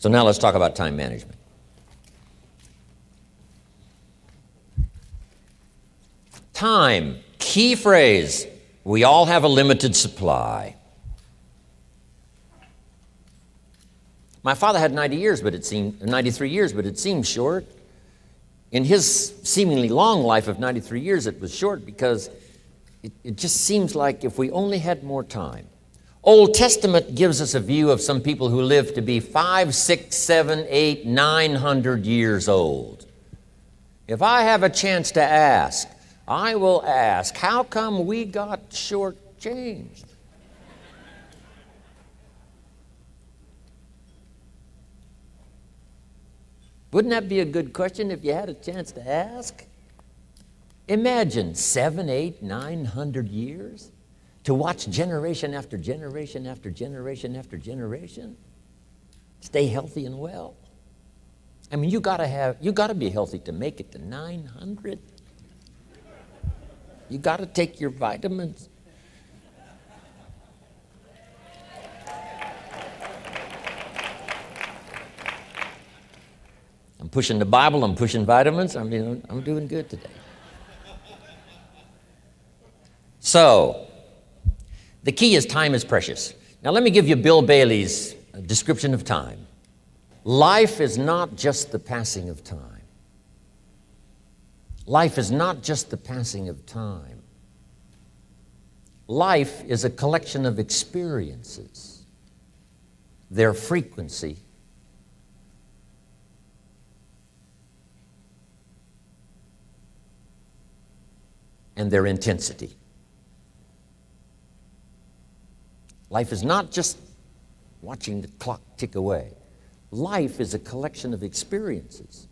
So now let's talk about time management. Time, key phrase. We all have a limited supply. My father had 93 years, but it seemed short. In his seemingly long life of 93 years, it was short because it just seems like if we only had more time. Old Testament gives us a view of some people who lived to be 5, 6, 7, 8, 900 years old. If I have a chance to ask, I will ask, how come we got shortchanged? Wouldn't that be a good question if you had a chance to ask? Imagine 7, 8, 900 years to watch generation after generation after generation after generation stay healthy and well. I mean, you gotta be healthy to make it to 900. You gotta take your vitamins. I'm pushing the Bible, I'm pushing vitamins, I'm doing good today. So, the key is time is precious. Now let me give you Bill Bailey's description of time. Life is not just the passing of time. Life is not just the passing of time. Life is a collection of experiences, their frequency, and their intensity. Life is not just watching the clock tick away. Life is a collection of experiences,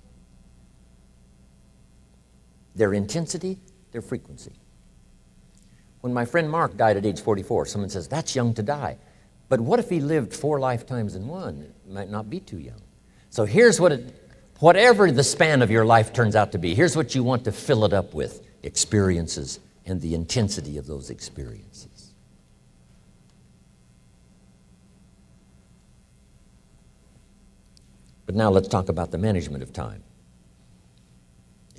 their intensity, their frequency. When my friend Mark died at age 44, someone says, that's young to die. But what if he lived 4 lifetimes in one? It might not be too young. So here's whatever the span of your life turns out to be, here's what you want to fill it up with: experiences and the intensity of those experiences. But now let's talk about the management of time.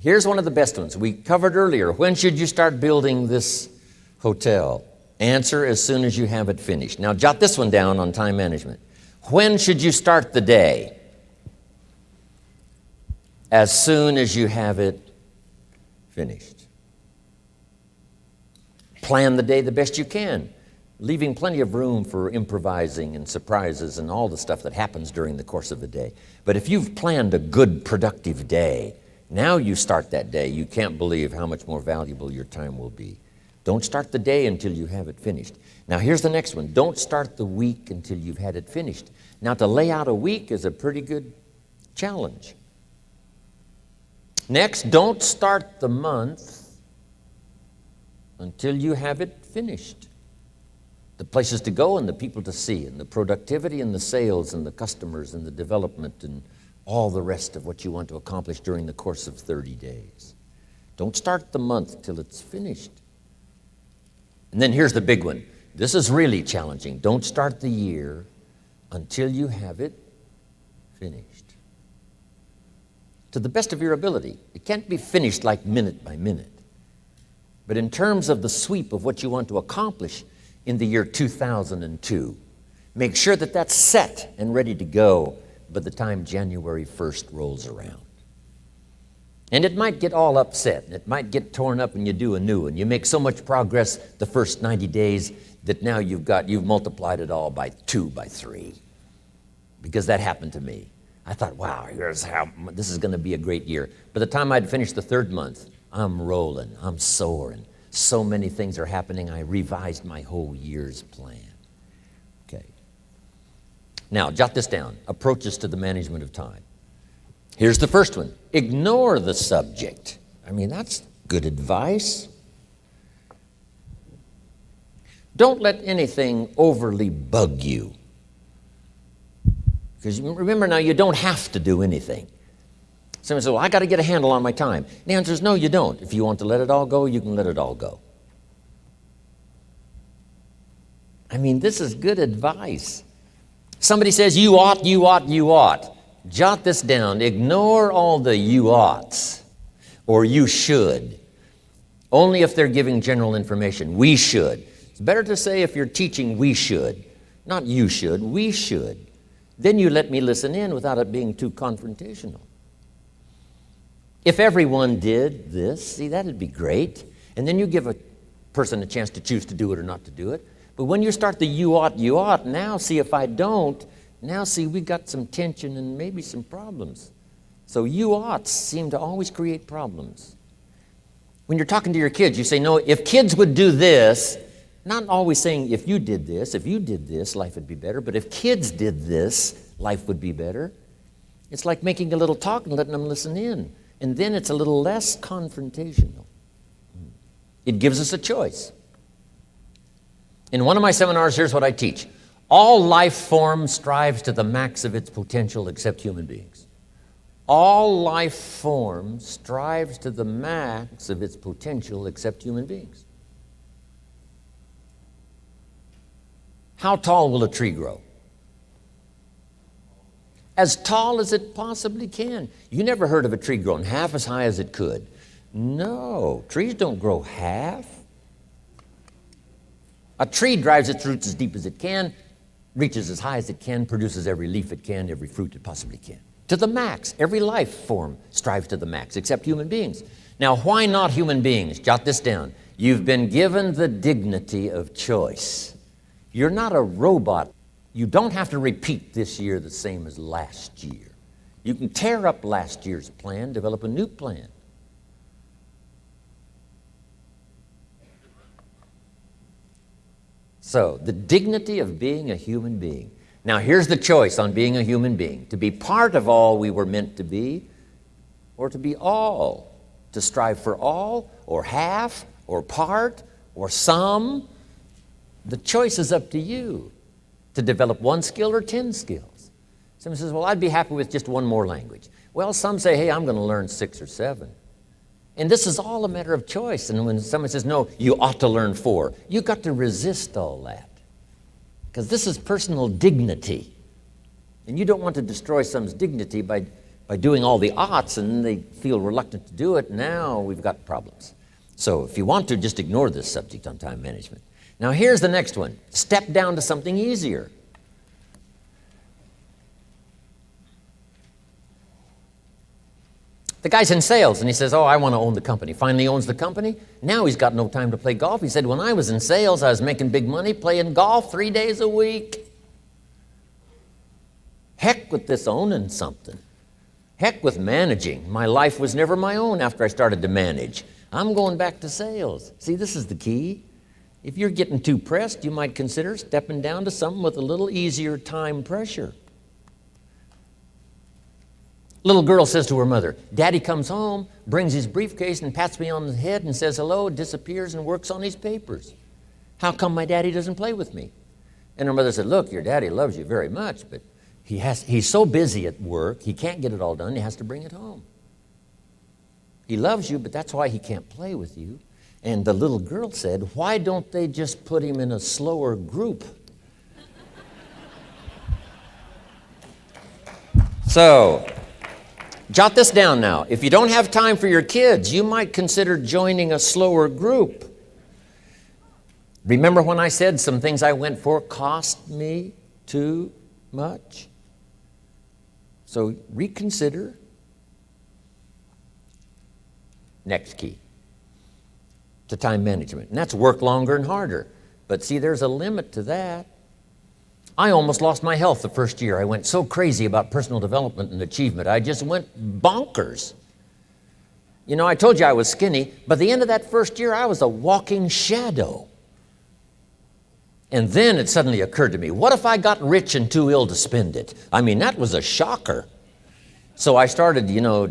Here's one of the best ones. We covered earlier, when should you start building this hotel? Answer, as soon as you have it finished. Now jot this one down on time management. When should you start the day? As soon as you have it finished. Plan the day the best you can, leaving plenty of room for improvising and surprises and all the stuff that happens during the course of the day. But if you've planned a good, productive day, now you start that day, you can't believe how much more valuable your time will be. Don't start the day until you have it finished. Now here's the next one. Don't start the week until you've had it finished. Now to lay out a week is a pretty good challenge. Next, don't start the month until you have it finished. The places to go and the people to see and the productivity and the sales and the customers and the development and all the rest of what you want to accomplish during the course of 30 days. Don't start the month till it's finished. And then here's the big one. This is really challenging. Don't start the year until you have it finished. To the best of your ability. It can't be finished like minute by minute. But in terms of the sweep of what you want to accomplish in the year 2002, make sure that that's set and ready to go by the time January 1st rolls around. And it might get all upset, and it might get torn up, and you do a new one. You make so much progress the first 90 days that now you've multiplied it all by 2, by 3. Because that happened to me. I thought, wow, this is going to be a great year. By the time I'd finished the 3rd month, I'm rolling, I'm soaring. So many things are happening, I revised my whole year's plan. Okay. Now, jot this down. Approaches to the management of time. Here's the first one. Ignore the subject. I mean, that's good advice. Don't let anything overly bug you. Because remember now, you don't have to do anything. Someone says, well, I got to get a handle on my time. The answer is no, you don't. If you want to let it all go, you can let it all go. I mean, this is good advice. Somebody says, you ought, you ought, you ought. Jot this down. Ignore all the you oughts or you should. Only if they're giving general information. We should. It's better to say if you're teaching, we should. Not you should, we should. Then you let me listen in without it being too confrontational. If everyone did this, see, that'd be great. And then you give a person a chance to choose to do it or not to do it. But when you start the you ought, now see if I don't, now see we got some tension and maybe some problems. So you oughts seem to always create problems. When you're talking to your kids, you say, no, if kids would do this, not always saying if you did this, life would be better, but if kids did this, life would be better. It's like making a little talk and letting them listen in. And then it's a little less confrontational. It gives us a choice. In one of my seminars, here's what I teach. All life form strives to the max of its potential except human beings. All life form strives to the max of its potential except human beings. How tall will a tree grow? As tall as it possibly can. You never heard of a tree growing half as high as it could. No, trees don't grow half. A tree drives its roots as deep as it can, reaches as high as it can, produces every leaf it can, every fruit it possibly can. To the max. Every life form strives to the max, except human beings. Now, why not human beings? Jot this down. You've been given the dignity of choice. You're not a robot. You don't have to repeat this year the same as last year. You can tear up last year's plan, develop a new plan. So, the dignity of being a human being. Now, here's the choice on being a human being. To be part of all we were meant to be, or to be all. To strive for all, or half, or part, or some. The choice is up to you. To develop one skill or 10 skills. Someone says, well, I'd be happy with just one more language. Well, some say, hey, I'm going to learn 6 or 7. And this is all a matter of choice. And when someone says, no, you ought to learn 4, you've got to resist all that. Because this is personal dignity. And you don't want to destroy someone's dignity by doing all the oughts, and then they feel reluctant to do it. Now we've got problems. So if you want to, just ignore this subject on time management. Now here's the next one. Step down to something easier. The guy's in sales, and he says, oh, I want to own the company. Finally owns the company. Now he's got no time to play golf. He said, when I was in sales, I was making big money playing golf 3 days a week. Heck with this owning something. Heck with managing. My life was never my own after I started to manage. I'm going back to sales. See, this is the key. If you're getting too pressed, you might consider stepping down to something with a little easier time pressure. Little girl says to her mother, Daddy comes home, brings his briefcase and pats me on the head and says hello, disappears and works on his papers. How come my daddy doesn't play with me? And her mother said, look, your daddy loves you very much, but he's so busy at work, he can't get it all done, he has to bring it home. He loves you, but that's why he can't play with you. And the little girl said, why don't they just put him in a slower group? So, jot this down now. If you don't have time for your kids, you might consider joining a slower group. Remember when I said some things I went for cost me too much? So reconsider. Next key to time management. And that's work longer and harder. But see, there's a limit to that. I almost lost my health the first year. I went so crazy about personal development and achievement. I just went bonkers. You know, I told you I was skinny. By the end of that first year, I was a walking shadow. And then it suddenly occurred to me, what if I got rich and too ill to spend it? I mean, that was a shocker. So I started,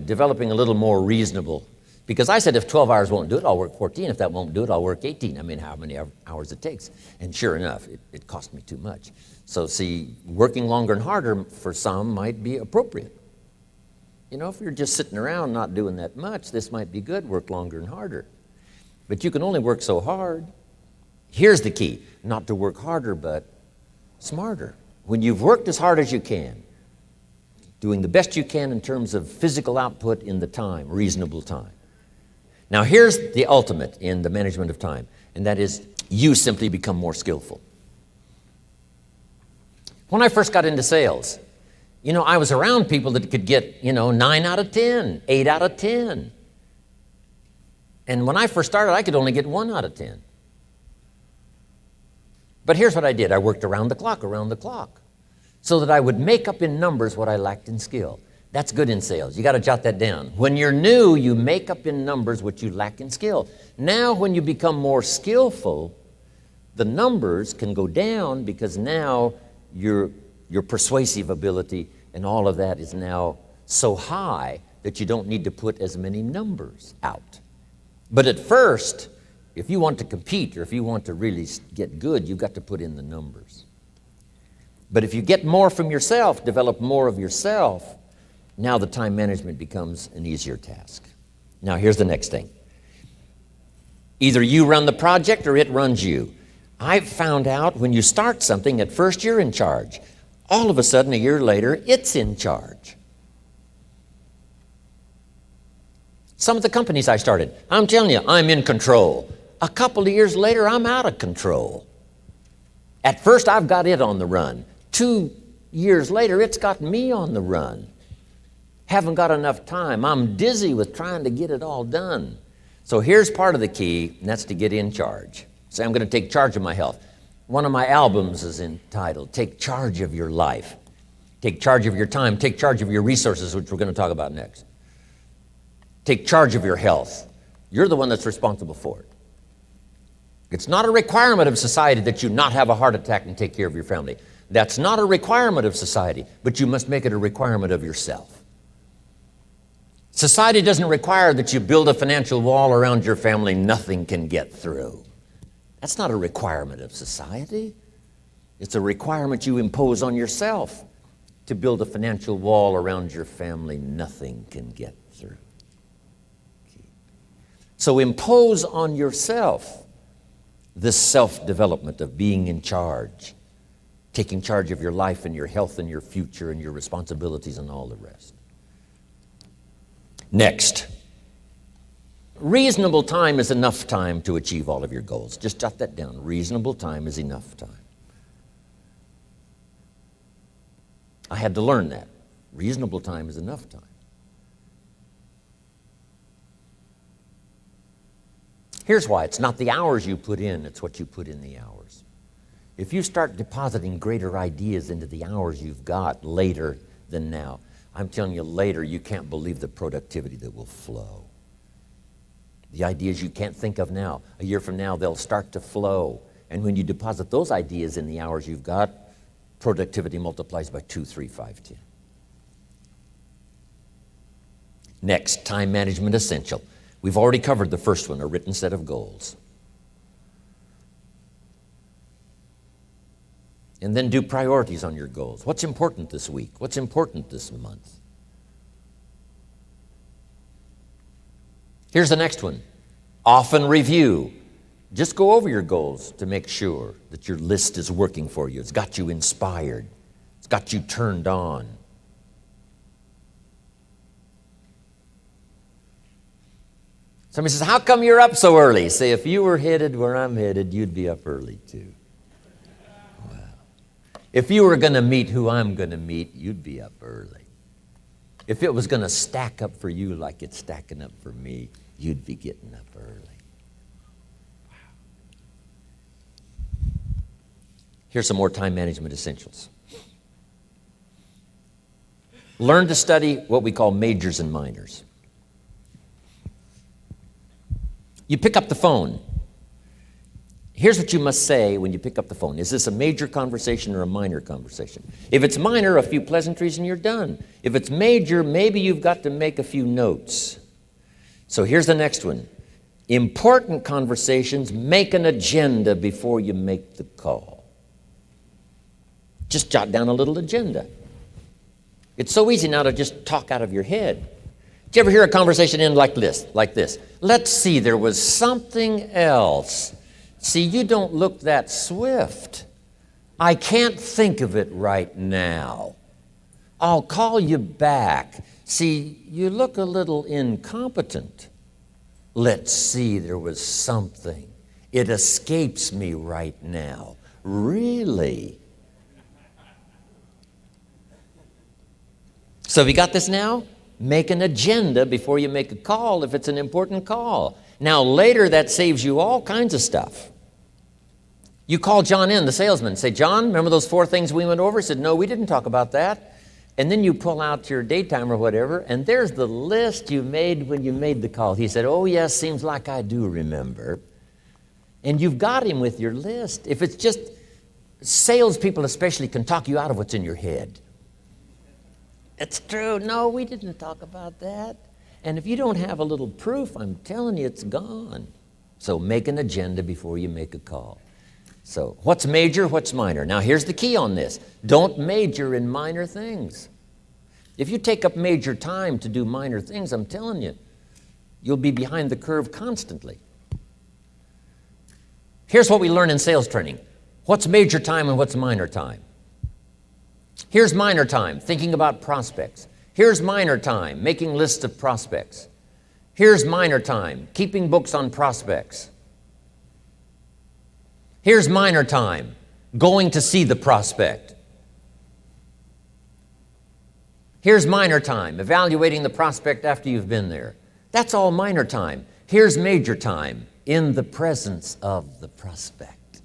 developing a little more reasonable. Because I said, if 12 hours won't do it, I'll work 14. If that won't do it, I'll work 18. I mean, how many hours it takes. And sure enough, it cost me too much. So see, working longer and harder for some might be appropriate. If you're just sitting around not doing that much, this might be good, work longer and harder. But you can only work so hard. Here's the key, not to work harder, but smarter. when you've worked as hard as you can, doing the best you can in terms of physical output in the time, reasonable time. Now here's the ultimate in the management of time, and that is you simply become more skillful. When I first got into sales, I was around people that could get, 9 out of 10, 8 out of 10. And when I first started, I could only get 1 out of 10. But here's what I did. I worked around the clock, so that I would make up in numbers what I lacked in skill. That's good in sales. You got to jot that down. When you're new, you make up in numbers what you lack in skill. Now, when you become more skillful, the numbers can go down because now your persuasive ability and all of that is now so high that you don't need to put as many numbers out. But at first, if you want to compete or if you want to really get good, you've got to put in the numbers. But if you get more from yourself, develop more of yourself, now the time management becomes an easier task. Now here's the next thing. Either you run the project or it runs you. I've found out when you start something, at first you're in charge. All of a sudden, a year later, it's in charge. Some of the companies I started, I'm telling you, I'm in control. A couple of years later, I'm out of control. At first, I've got it on the run. 2 years later, it's got me on the run. Haven't got enough time. I'm dizzy with trying to get it all done. So here's part of the key, and that's to get in charge. Say, I'm going to take charge of my health. One of my albums is entitled, Take Charge of Your Life. Take charge of your time. Take charge of your resources, which we're going to talk about next. Take charge of your health. You're the one that's responsible for it. It's not a requirement of society that you not have a heart attack and take care of your family. That's not a requirement of society, but you must make it a requirement of yourself. Society doesn't require that you build a financial wall around your family nothing can get through. That's not a requirement of society. It's a requirement you impose on yourself to build a financial wall around your family nothing can get through. So impose on yourself this self-development of being in charge, taking charge of your life and your health and your future and your responsibilities and all the rest. Next, reasonable time is enough time to achieve all of your goals. Just jot that down. Reasonable time is enough time. I had to learn that. Reasonable time is enough time. Here's why. It's not the hours you put in, it's what you put in the hours. If you start depositing greater ideas into the hours you've got later than now, I'm telling you later, you can't believe the productivity that will flow. The ideas you can't think of now, a year from now, they'll start to flow. And when you deposit those ideas in the hours you've got, productivity multiplies by 2, 3, 5, 10. Next, time management essential. We've already covered the first one, a written set of goals. And then do priorities on your goals. What's important this week? What's important this month? Here's the next one. Often review. Just go over your goals to make sure that your list is working for you. It's got you inspired. It's got you turned on. Somebody says, how come you're up so early? Say, if you were headed where I'm headed, you'd be up early too. If you were going to meet who I'm going to meet, you'd be up early. If it was going to stack up for you like it's stacking up for me, you'd be getting up early. Wow. Here's some more time management essentials. Learn to study what we call majors and minors. You pick up the phone. Here's what you must say when you pick up the phone. Is this a major conversation or a minor conversation? If it's minor, a few pleasantries and you're done. If it's major, maybe you've got to make a few notes. So here's the next one. Important conversations, make an agenda before you make the call. Just jot down a little agenda. It's so easy now to just talk out of your head. Did you ever hear a conversation end like this? Let's see, there was something else. See, you don't look that swift. I can't think of it right now. I'll call you back. See, you look a little incompetent. Let's see, there was something. It escapes me right now. Really? So have you got this now? Make an agenda before you make a call if it's an important call. Now later that saves you all kinds of stuff. You call John in, the salesman, say, John, remember those 4 things we went over? He said, no, we didn't talk about that. And then you pull out your daytime or whatever, and there's the list you made when you made the call. He said, oh yes, seems like I do remember. And you've got him with your list. If it's just, salespeople especially can talk you out of what's in your head. It's true. No, we didn't talk about that. And if you don't have a little proof, I'm telling you, it's gone. So make an agenda before you make a call. So what's major, what's minor? Now here's the key on this. Don't major in minor things. If you take up major time to do minor things, I'm telling you, you'll be behind the curve constantly. Here's what we learn in sales training. What's major time and what's minor time? Here's minor time, thinking about prospects. Here's minor time, making lists of prospects. Here's minor time, keeping books on prospects. Here's minor time, going to see the prospect. Here's minor time, evaluating the prospect after you've been there. That's all minor time. Here's major time, in the presence of the prospect.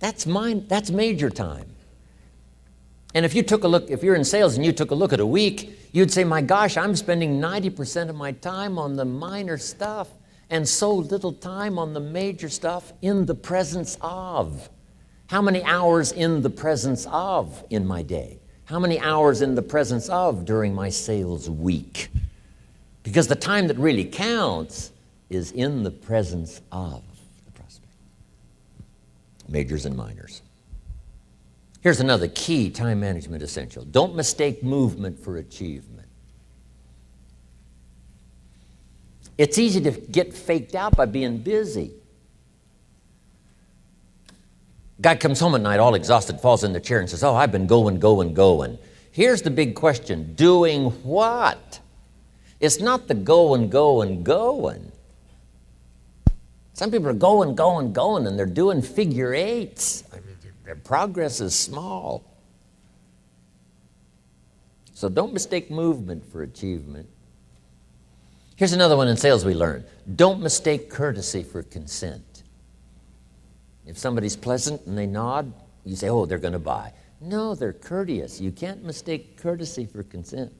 That's major time. And if you took a look, if you're in sales and you took a look at a week, you'd say, my gosh, I'm spending 90% of my time on the minor stuff and so little time on the major stuff in the presence of. How many hours in the presence of in my day? How many hours in the presence of during my sales week? Because the time that really counts is in the presence of the prospect. Majors and minors. Here's another key time management essential. Don't mistake movement for achievement. It's easy to get faked out by being busy. Guy comes home at night all exhausted, falls in the chair and says, oh, I've been going. Here's the big question. Doing what? It's not the going. Some people are going, and they're doing figure eights. I mean, their progress is small. So don't mistake movement for achievement. Here's another one in sales we learned. Don't mistake courtesy for consent. If somebody's pleasant and they nod, you say, oh, they're going to buy. No, they're courteous. You can't mistake courtesy for consent.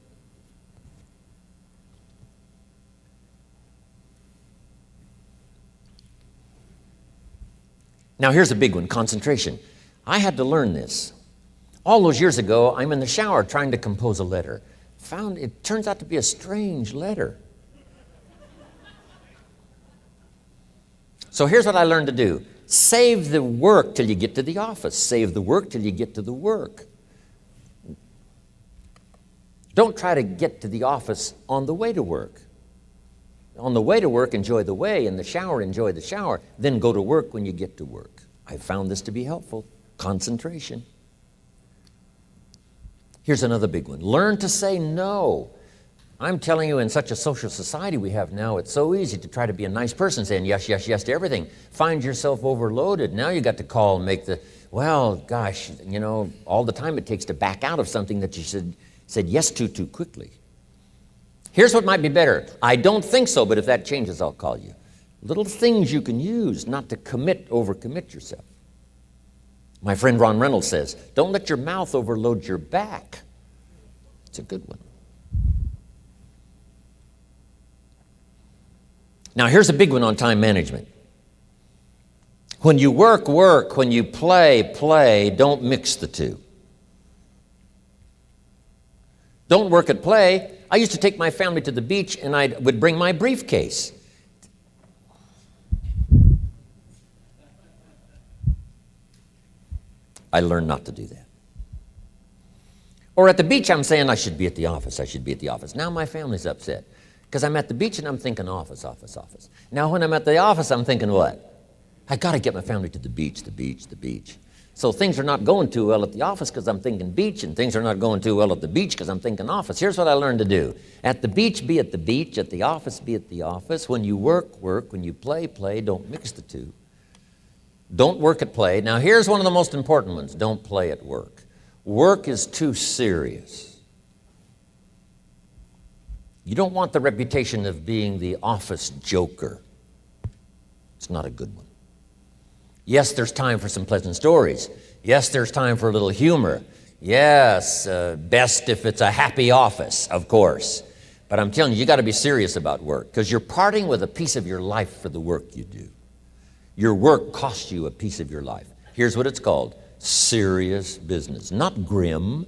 Now here's a big one, concentration. I had to learn this. All those years ago, I'm in the shower trying to compose a letter. Found it turns out to be a strange letter. So here's what I learned to do. Save the work till you get to the office. Save the work till you get to the work. Don't try to get to the office on the way to work. On the way to work, enjoy the way. In the shower, enjoy the shower. Then go to work when you get to work. I found this to be helpful. Concentration. Here's another big one. Learn to say no. I'm telling you, in such a social society we have now, it's so easy to try to be a nice person saying yes, yes, yes to everything. Find yourself overloaded. Now you got to call and make the, well, gosh, you know, all the time it takes to back out of something that you said yes to too quickly. Here's what might be better. I don't think so, but if that changes, I'll call you. Little things you can use not to overcommit yourself. My friend Ron Reynolds says, don't let your mouth overload your back. It's a good one. Now, here's a big one on time management. When you work, work. When you play, play. Don't mix the two. Don't work at play. I used to take my family to the beach, and I would bring my briefcase. I learned not to do that. Or at the beach, I'm saying I should be at the office. I should be at the office. Now my family's upset. Because I'm at the beach and I'm thinking office. Now when I'm at the office, I'm thinking what? I got to get my family to the beach. So things are not going too well at the office because I'm thinking beach, and things are not going too well at the beach because I'm thinking office. Here's what I learned to do. At the beach, be at the beach. At the office, be at the office. When you work, work. When you play, play. Don't mix the two. Don't work at play. Now here's one of the most important ones. Don't play at work. Work is too serious. You don't want the reputation of being the office joker. It's not a good one. Yes, there's time for some pleasant stories. Yes, there's time for a little humor. Yes, best if it's a happy office, of course. But I'm telling you, you got to be serious about work because you're parting with a piece of your life for the work you do. Your work costs you a piece of your life. Here's what it's called: serious business. Not grim,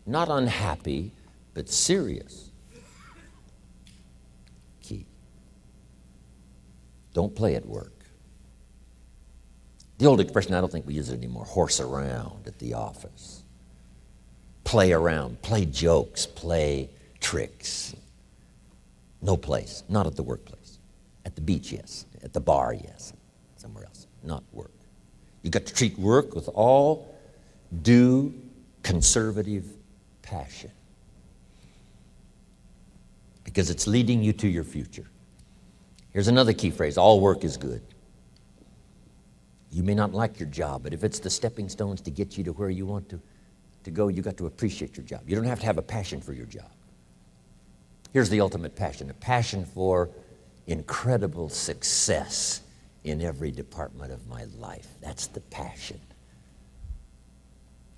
not unhappy, but serious. Key. Don't play at work. The old expression, I don't think we use it anymore, horse around at the office. Play around, play jokes, play tricks. No place, not at the workplace. At the beach, yes. At the bar, yes. Somewhere else, not work. You've got to treat work with all due conservative passion because it's leading you to your future. Here's another key phrase: all work is good. You may not like your job, but if it's the stepping stones to get you to where you want to go, you've got to appreciate your job. You don't have to have a passion for your job. Here's the ultimate passion: a passion for incredible success in every department of my life. That's the passion.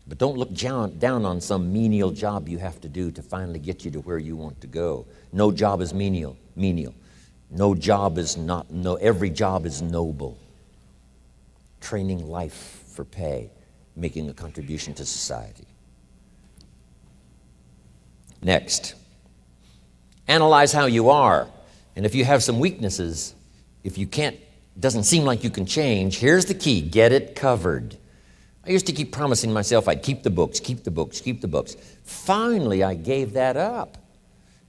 But don't look down on some menial job you have to do to finally get you to where you want to go. No job is menial. No job is not, no, every job is noble. Training life for pay, making a contribution to society. Next, analyze how you are. And if you have some weaknesses, if you can't, doesn't seem like you can change, here's the key: get it covered. I used to keep promising myself I'd keep the books, keep the books, keep the books. Finally, I gave that up.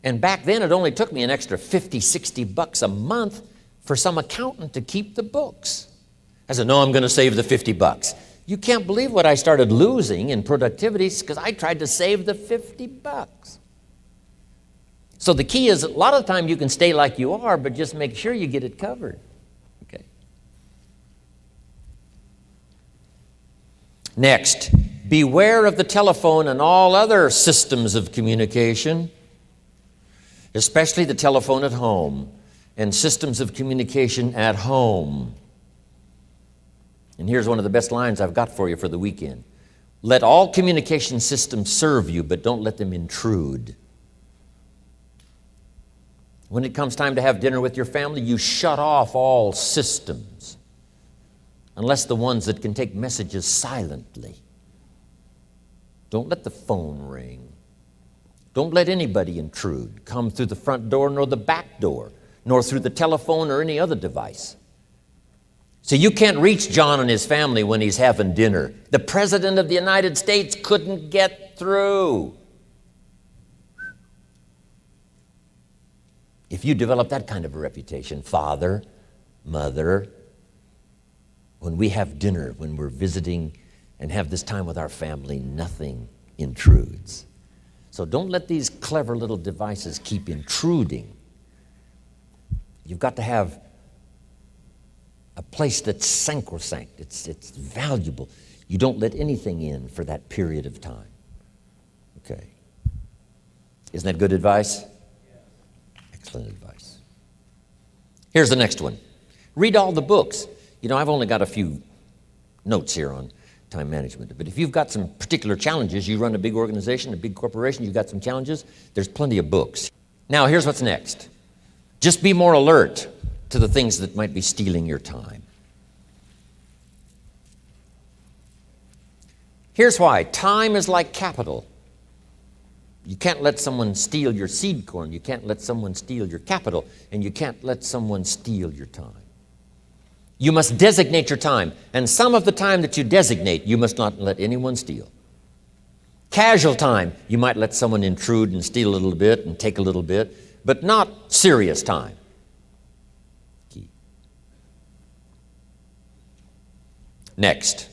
And back then, it only took me an extra $50, $60 a month for some accountant to keep the books. I said, no, I'm going to save the $50. You can't believe what I started losing in productivity because I tried to save the $50. So the key is, a lot of the time you can stay like you are, but just make sure you get it covered. Okay. Next, beware of the telephone and all other systems of communication, especially the telephone at home and systems of communication at home. And here's one of the best lines I've got for you for the weekend. Let all communication systems serve you, but don't let them intrude. When it comes time to have dinner with your family, you shut off all systems, unless the ones that can take messages silently. Don't let the phone ring. Don't let anybody intrude, come through the front door nor the back door, nor through the telephone or any other device. So you can't reach John and his family when he's having dinner. The President of the United States couldn't get through. If you develop that kind of a reputation, father, mother, when we have dinner, when we're visiting and have this time with our family, nothing intrudes. So don't let these clever little devices keep intruding. You've got to have a place that's sacrosanct. It's valuable. You don't let anything in for that period of time. Okay. Isn't that good advice? Excellent advice. Here's the next one. Read all the books. You know, I've only got a few notes here on time management, but if you've got some particular challenges, you run a big organization, a big corporation, you've got some challenges, there's plenty of books. Now, here's what's next. Just be more alert to the things that might be stealing your time. Here's why. Time is like capital. You can't let someone steal your seed corn. You can't let someone steal your capital. And you can't let someone steal your time. You must designate your time. And some of the time that you designate, you must not let anyone steal. Casual time, you might let someone intrude and steal a little bit and take a little bit, but not serious time. Key. Next,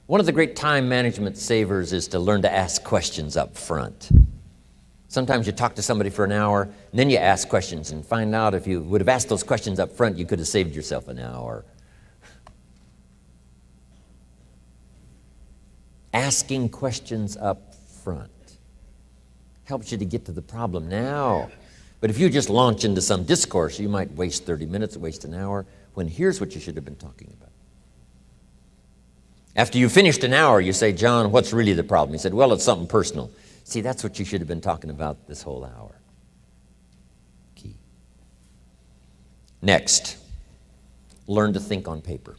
One of the great time management savers is to learn to ask questions up front. Sometimes you talk to somebody for an hour, and then you ask questions and find out if you would have asked those questions up front, you could have saved yourself an hour. Asking questions up front helps you to get to the problem now. But if you just launch into some discourse, you might waste 30 minutes, waste an hour, when here's what you should have been talking about. After you finished an hour, you say, John, what's really the problem? He said, well, it's something personal. See, that's what you should have been talking about this whole hour. Key. Next, learn to think on paper.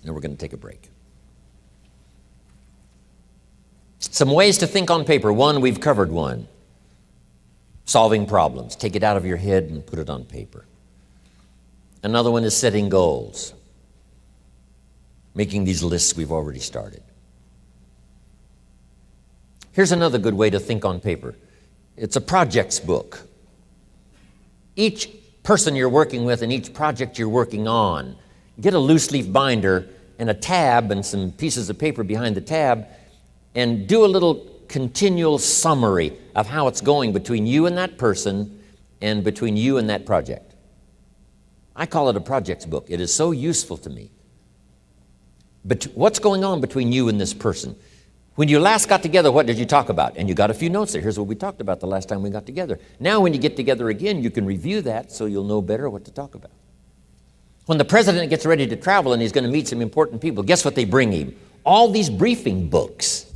Now we're going to take a break. Some ways to think on paper. One, we've covered one. Solving problems. Take it out of your head and put it on paper. Another one is setting goals. Making these lists we've already started. Here's another good way to think on paper. It's a projects book. Each person you're working with and each project you're working on, get a loose leaf binder and a tab and some pieces of paper behind the tab and do a little continual summary of how it's going between you and that person and between you and that project. I call it a projects book. It is so useful to me. But what's going on between you and this person? When you last got together, what did you talk about? And you got a few notes there. Here's what we talked about the last time we got together. Now when you get together again, you can review that so you'll know better what to talk about. When the president gets ready to travel and he's going to meet some important people, guess what they bring him? All these briefing books.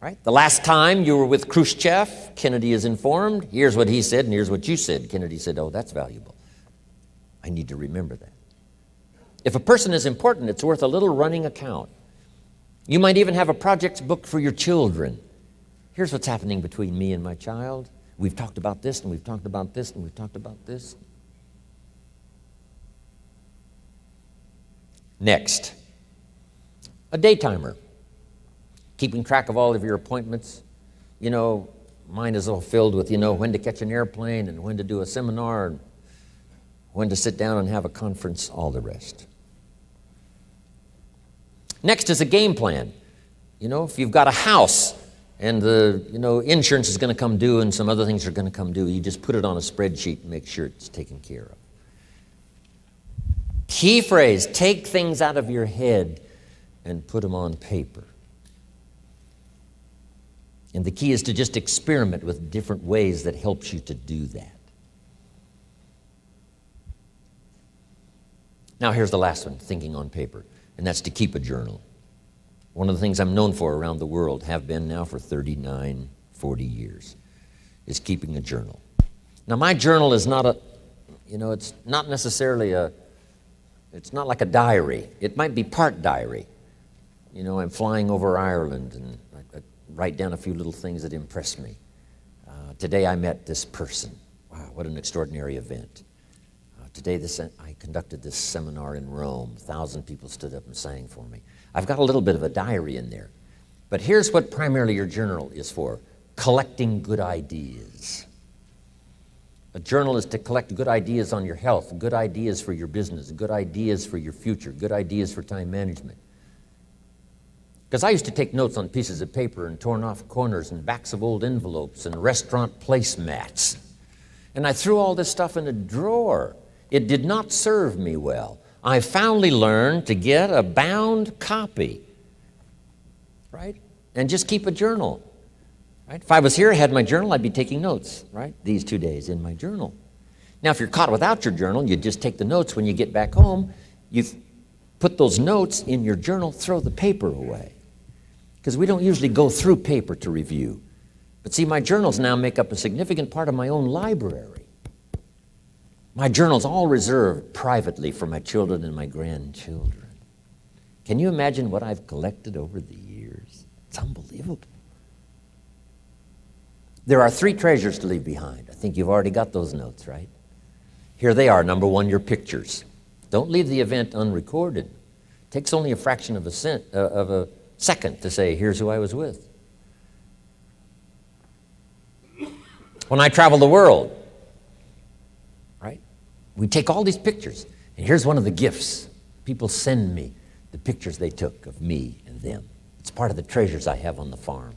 Right? The last time you were with Khrushchev, Kennedy is informed. Here's what he said and here's what you said. Kennedy said, oh, that's valuable. I need to remember that. If a person is important, it's worth a little running account. You might even have a projects book for your children. Here's what's happening between me and my child. We've talked about this, and we've talked about this, and we've talked about this. Next, a day timer. Keeping track of all of your appointments. You know, mine is all filled with, when to catch an airplane and when to do a seminar and when to sit down and have a conference, all the rest. Next is a game plan. If you've got a house and the insurance is going to come due and some other things are going to come due, you just put it on a spreadsheet and make sure it's taken care of. Key phrase, take things out of your head and put them on paper. And the key is to just experiment with different ways that helps you to do that. Now here's the last one, thinking on paper, and that's to keep a journal. One of the things I'm known for around the world, have been now for 39, 40 years, is keeping a journal. Now my journal is not it's not necessarily it's not like a diary. It might be part diary. I'm flying over Ireland and I write down a few little things that impress me. Today I met this person. Wow, what an extraordinary event. Today I conducted this seminar in Rome. 1,000 people stood up and sang for me. I've got a little bit of a diary in there. But here's what primarily your journal is for: collecting good ideas. A journal is to collect good ideas on your health, good ideas for your business, good ideas for your future, good ideas for time management. Because I used to take notes on pieces of paper and torn off corners and backs of old envelopes and restaurant placemats. And I threw all this stuff in a drawer. It did not serve me well. I finally learned to get a bound copy, right? And just keep a journal, right? If I was here, I had my journal, I'd be taking notes, right? These 2 days in my journal. Now, if you're caught without your journal, you just take the notes when you get back home. You put those notes in your journal, throw the paper away. Because we don't usually go through paper to review. But see, my journals now make up a significant part of my own library. My journal's all reserved privately for my children and my grandchildren. Can you imagine what I've collected over the years? It's unbelievable. There are 3 treasures to leave behind. I think you've already got those notes, right? Here they are. Number 1, your pictures. Don't leave the event unrecorded. It takes only a fraction of a second to say, here's who I was with. When I travel the world, right, we take all these pictures, and here's one of the gifts. People send me the pictures they took of me and them. It's part of the treasures I have on the farm.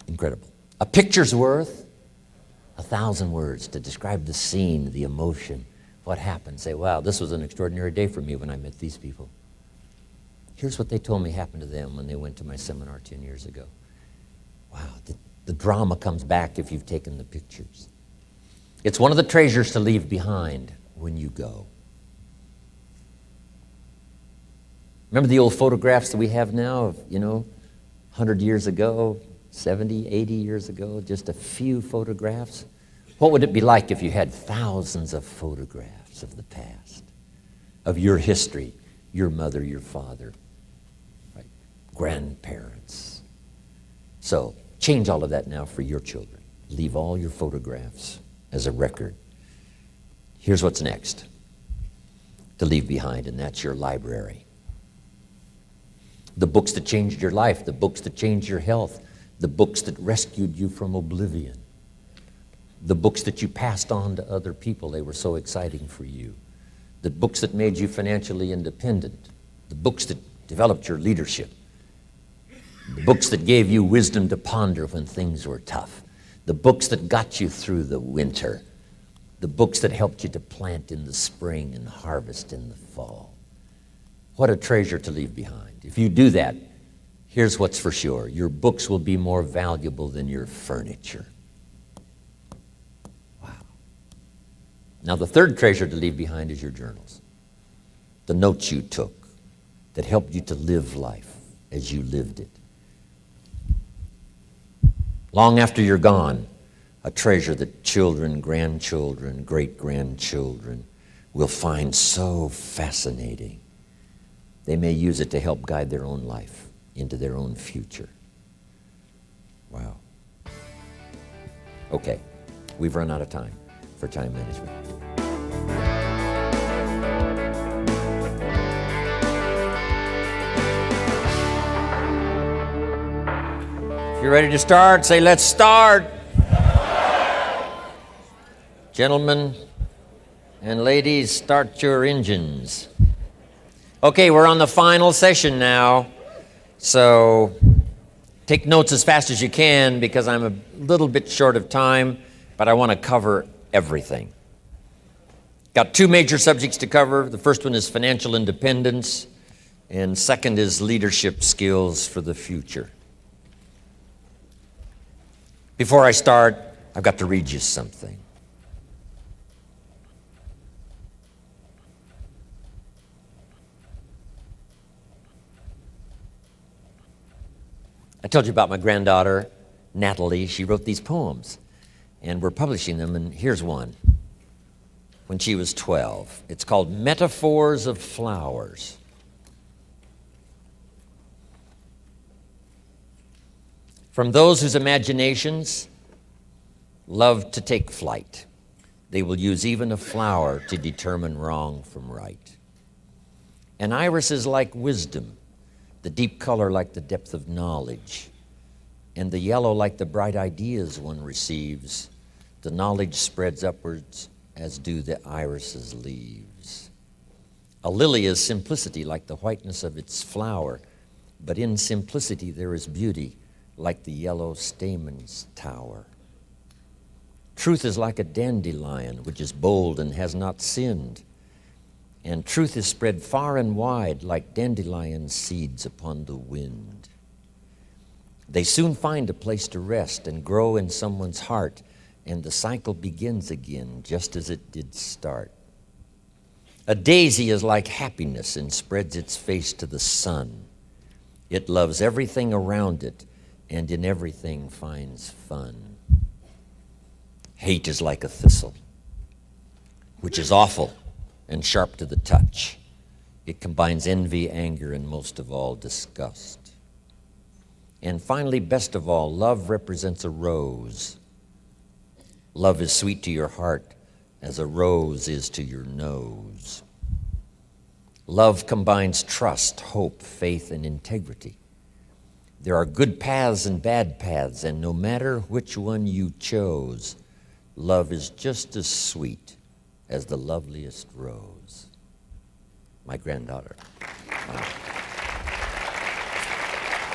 Incredible. A picture's worth 1,000 words to describe the scene, the emotion, what happened. Say, wow, this was an extraordinary day for me when I met these people. Here's what they told me happened to them when they went to my seminar 10 years ago. Wow, the drama comes back if you've taken the pictures. It's one of the treasures to leave behind when you go. Remember the old photographs that we have now of, 100 years ago, 70, 80 years ago, just a few photographs? What would it be like if you had thousands of photographs of the past, of your history, your mother, your father, right? Grandparents? So change all of that now for your children. Leave all your photographs as a record. Here's what's next to leave behind, and that's your library. The books that changed your life, the books that changed your health, the books that rescued you from oblivion, the books that you passed on to other people, they were so exciting for you, the books that made you financially independent, the books that developed your leadership, the books that gave you wisdom to ponder when things were tough, the books that got you through the winter, the books that helped you to plant in the spring and harvest in the fall. What a treasure to leave behind. If you do that, here's what's for sure. Your books will be more valuable than your furniture. Wow. Now, the third treasure to leave behind is your journals. The notes you took that helped you to live life as you lived it. Long after you're gone, a treasure that children, grandchildren, great-grandchildren will find so fascinating. They may use it to help guide their own life into their own future. Wow. Okay, we've run out of time for time management. If you're ready to start, say, let's start. Gentlemen and ladies, start your engines. Okay, we're on the final session now. So take notes as fast as you can because I'm a little bit short of time, but I want to cover everything. Got two major subjects to cover. The first one is financial independence, and second is leadership skills for the future. Before I start, I've got to read you something. I told you about my granddaughter, Natalie. She wrote these poems, and we're publishing them, and here's one when she was 12. It's called Metaphors of Flowers. From those whose imaginations love to take flight, they will use even a flower to determine wrong from right. An iris is like wisdom, the deep color like the depth of knowledge, and the yellow like the bright ideas one receives. The knowledge spreads upwards, as do the iris's leaves. A lily is simplicity like the whiteness of its flower, but in simplicity there is beauty like the yellow stamen's tower. Truth is like a dandelion, which is bold and has not sinned, and truth is spread far and wide like dandelion seeds upon the wind. They soon find a place to rest and grow in someone's heart, and the cycle begins again just as it did start. A daisy is like happiness and spreads its face to the sun. It loves everything around it and in everything finds fun. Hate is like a thistle, which is awful and sharp to the touch. It combines envy, anger, and most of all, disgust. And finally, best of all, love represents a rose. Love is sweet to your heart as a rose is to your nose. Love combines trust, hope, faith, and integrity. There are good paths and bad paths, and no matter which one you chose, love is just as sweet as the loveliest rose. my granddaughter. Wow.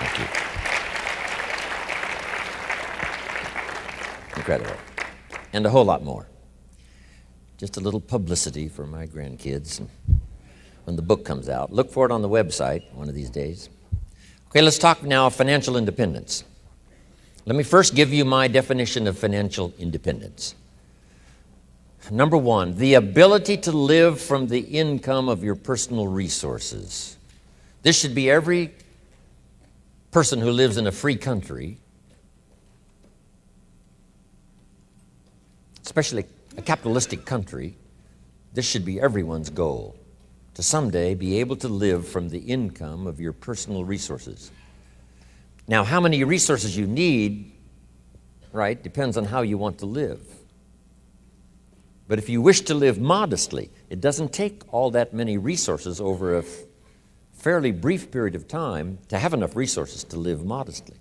Thank you. Incredible. And a whole lot more. Just a little publicity for my grandkids. And when the book comes out, look for it on the website one of these days. Okay, let's talk now of financial independence. Let me first give you my definition of financial independence. Number one, the ability to live from the income of your personal resources. This should be every person who lives in a free country, especially a capitalistic country. This should be everyone's goal, to someday be able to live from the income of your personal resources. Now, how many resources you need, right, depends on how you want to live. But if you wish to live modestly, it doesn't take all that many resources over a fairly brief period of time to have enough resources to live modestly.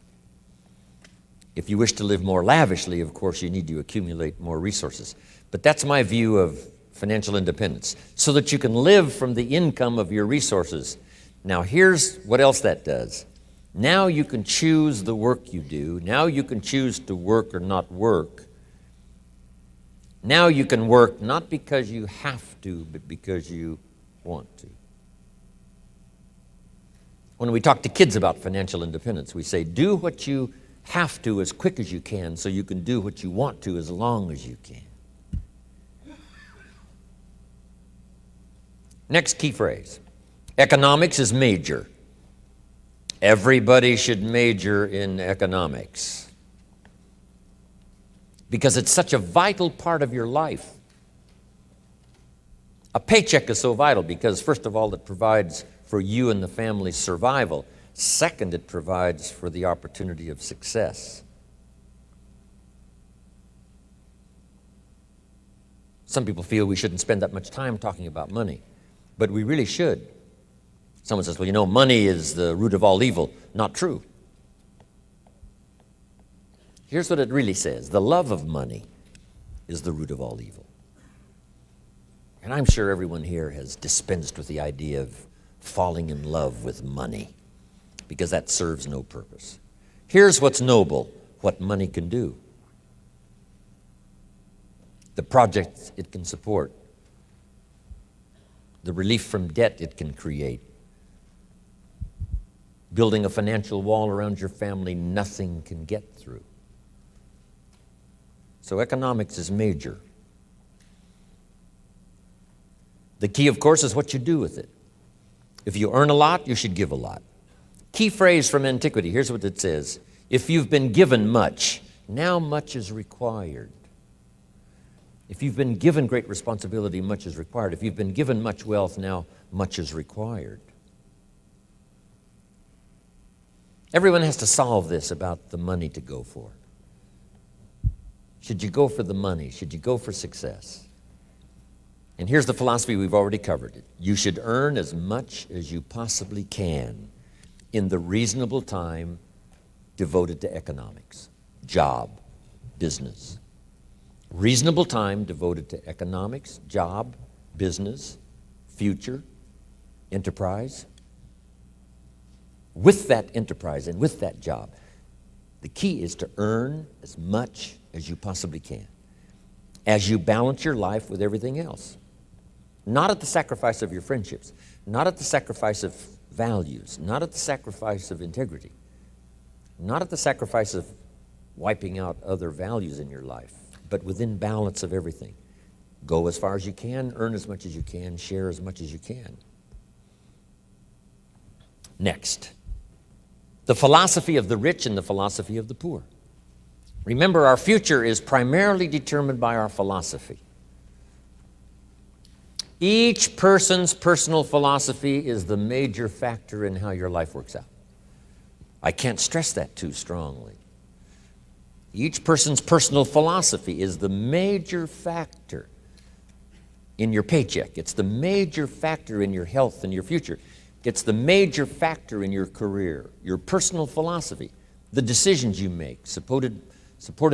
If you wish to live more lavishly, of course, you need to accumulate more resources. But that's my view of financial independence, so that you can live from the income of your resources. Now, here's what else that does. Now you can choose the work you do. Now you can choose to work or not work. Now you can work not because you have to, but because you want to. When we talk to kids about financial independence, we say, do what you have to as quick as you can so you can do what you want to as long as you can. Next key phrase. Economics is major. Everybody should major in economics because it's such a vital part of your life. A paycheck is so vital because, first of all, it provides for you and the family's survival. Second, it provides for the opportunity of success. Some people feel we shouldn't spend that much time talking about money, but we really should. Someone says, well, you know, money is the root of all evil. Not true. Here's what it really says. The love of money is the root of all evil. And I'm sure everyone here has dispensed with the idea of falling in love with money because that serves no purpose. Here's what's noble, what money can do. The projects it can support. The relief from debt it can create. Building a financial wall around your family nothing can get through. So economics is major. The key, of course, is what you do with it. If you earn a lot, you should give a lot. Key phrase from antiquity, here's what it says. If you've been given much, now much is required. If you've been given great responsibility, much is required. If you've been given much wealth, now much is required. Everyone has to solve this about the money to go for. Should you go for the money? Should you go for success? And here's the philosophy we've already covered. You should earn as much as you possibly can in the reasonable time devoted to economics, job, business. Reasonable time devoted to economics, job, business, future, enterprise. With that enterprise and with that job, the key is to earn as much as you possibly can as you balance your life with everything else. Not at the sacrifice of your friendships, not at the sacrifice of values, not at the sacrifice of integrity, not at the sacrifice of wiping out other values in your life, but within balance of everything. Go as far as you can, earn as much as you can, share as much as you can. Next, the philosophy of the rich and the philosophy of the poor. Remember, our future is primarily determined by our philosophy. Each person's personal philosophy is the major factor in how your life works out. I can't stress that too strongly. Each person's personal philosophy is the major factor in your paycheck. It's the major factor in your health and your future. It's the major factor in your career, your personal philosophy, the decisions you make, supported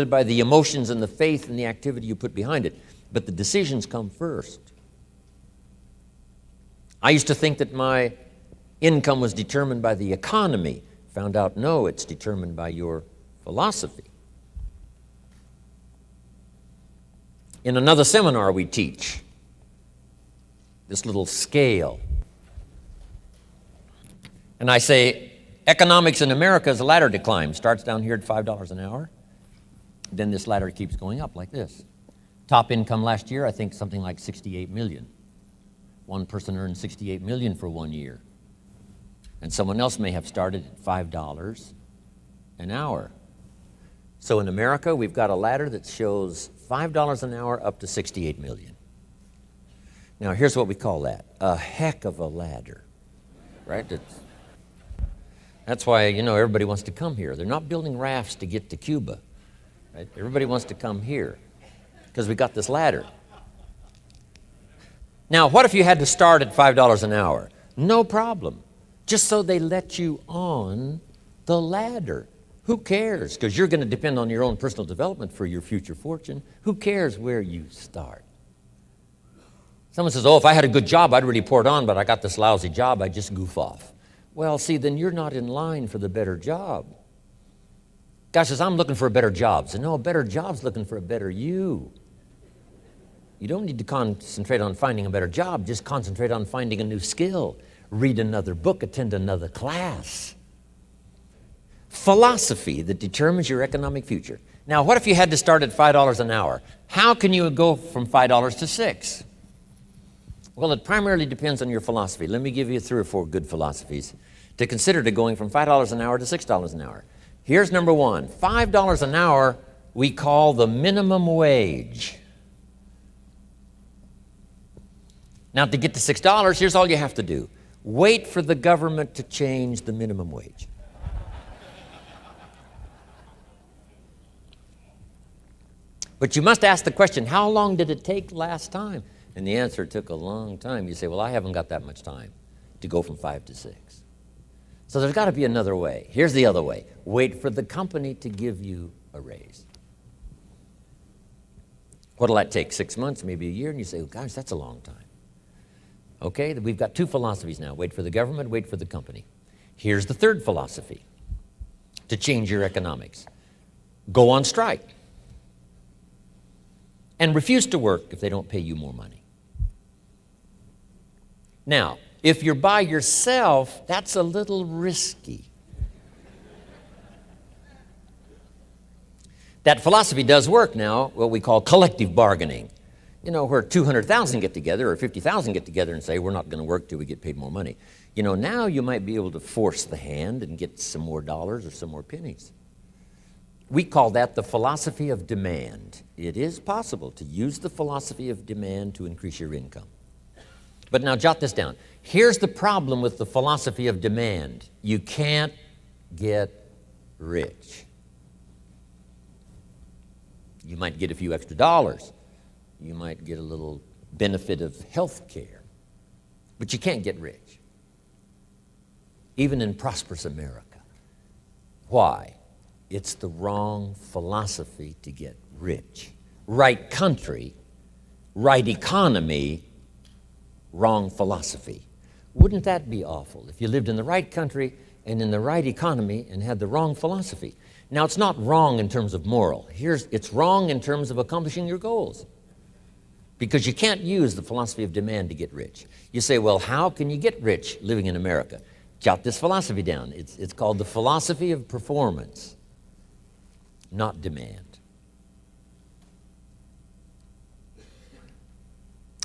by the emotions and the faith and the activity you put behind it. But the decisions come first. I used to think that my income was determined by the economy. Found out, no, it's determined by your philosophy. In another seminar we teach this little scale. And I say, economics in America is a ladder to climb. Starts down here at $5 an hour. Then this ladder keeps going up like this. Top income last year, I think something like 68 million. One person earned 68 million for 1 year. And someone else may have started at $5 an hour. So in America, we've got a ladder that shows $5 an hour up to 68 million. Now, here's what we call that. A heck of a ladder, right? That's why, everybody wants to come here. They're not building rafts to get to Cuba, right? Everybody wants to come here because we got this ladder. Now, what if you had to start at $5 an hour? No problem. Just so they let you on the ladder. Who cares? Because you're going to depend on your own personal development for your future fortune. Who cares where you start? Someone says, if I had a good job, I'd really pour it on, but I got this lousy job, I just goof off. Well, see, then you're not in line for the better job. Guy says, I'm looking for a better job. I say, no, a better job's looking for a better you. You don't need to concentrate on finding a better job. Just concentrate on finding a new skill. Read another book, attend another class. Philosophy that determines your economic future. Now, what if you had to start at $5 an hour? How can you go from $5 to $6? Well, it primarily depends on your philosophy. Let me give you 3 or 4 good philosophies to consider to going from $5 an hour to $6 an hour. Here's number 1. $5 an hour we call the minimum wage. Now, to get to $6, here's all you have to do. Wait for the government to change the minimum wage. But you must ask the question, how long did it take last time? And the answer took a long time. You say, well, I haven't got that much time to go from 5 to 6. So there's got to be another way. Here's the other way. Wait for the company to give you a raise. What'll that take? 6 months, maybe a year? And you say, oh, gosh, that's a long time. Okay, we've got 2 philosophies now. Wait for the government, wait for the company. Here's the 3rd philosophy to change your economics. Go on strike. And refuse to work if they don't pay you more money. Now, if you're by yourself, that's a little risky. That philosophy does work now, what we call collective bargaining. Where 200,000 get together or 50,000 get together and say, we're not going to work till we get paid more money. Now you might be able to force the hand and get some more dollars or some more pennies. We call that the philosophy of demand. It is possible to use the philosophy of demand to increase your income. But now jot this down. Here's the problem with the philosophy of demand. You can't get rich. You might get a few extra dollars. You might get a little benefit of health care. But you can't get rich. Even in prosperous America. Why? It's the wrong philosophy to get rich. Right country, right economy, wrong philosophy. Wouldn't that be awful if you lived in the right country and in the right economy and had the wrong philosophy? Now, it's not wrong in terms of moral. It's wrong in terms of accomplishing your goals. Because you can't use the philosophy of demand to get rich. You say, well, how can you get rich living in America? Jot this philosophy down. It's called the philosophy of performance, not demand.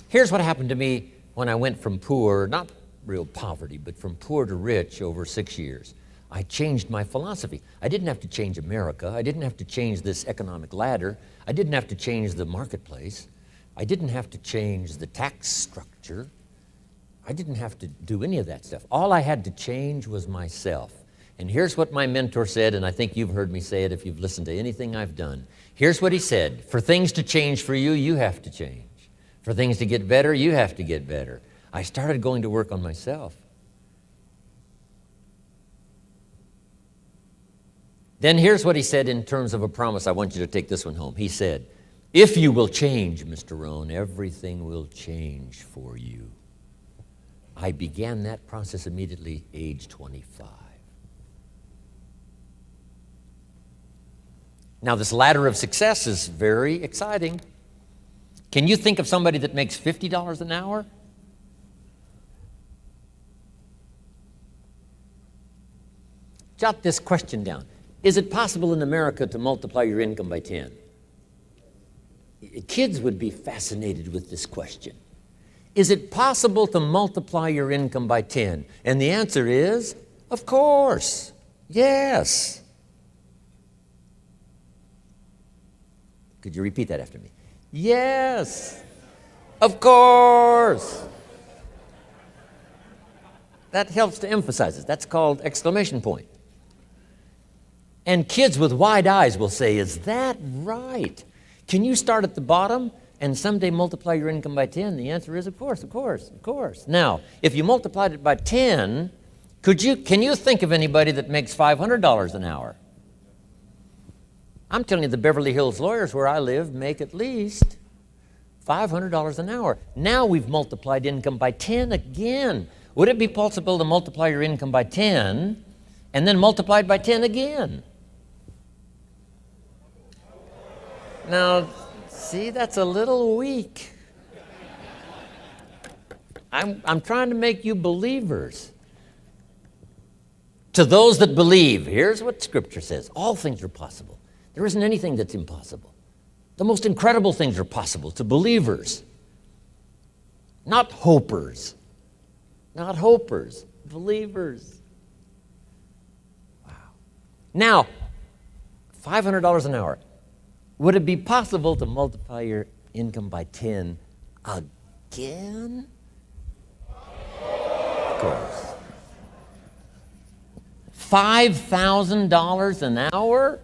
Here's what happened to me when I went from poor, not real poverty, but from poor to rich over 6 years. I changed my philosophy. I didn't have to change America. I didn't have to change this economic ladder. I didn't have to change the marketplace. I didn't have to change the tax structure. I didn't have to do any of that stuff. All I had to change was myself. And here's what my mentor said, and I think you've heard me say it if you've listened to anything I've done. Here's what he said. For things to change for you, you have to change. For things to get better, you have to get better. I started going to work on myself. Then here's what he said in terms of a promise. I want you to take this one home. He said, if you will change, Mr. Rohn, everything will change for you. I began that process immediately, age 25. Now, this ladder of success is very exciting. Can you think of somebody that makes $50 an hour? Jot this question down. Is it possible in America to multiply your income by 10? Kids would be fascinated with this question. Is it possible to multiply your income by 10? And the answer is, of course, yes. Could you repeat that after me? Yes, of course. That helps to emphasize it. That's called exclamation point. And kids with wide eyes will say, is that right? Can you start at the bottom and someday multiply your income by 10? The answer is, of course, of course, of course. Now, if you multiplied it by 10, can you think of anybody that makes $500 an hour? I'm telling you, the Beverly Hills lawyers where I live make at least $500 an hour. Now we've multiplied income by 10 again. Would it be possible to multiply your income by 10 and then multiply it by 10 again? Now, see, that's a little weak. I'm trying to make you believers. To those that believe, here's what Scripture says. All things are possible. There isn't anything that's impossible. The most incredible things are possible to believers. Not hopers. Not hopers. Believers. Wow. Now, $500 an hour. Would it be possible to multiply your income by 10 again? Of course. $5,000 an hour?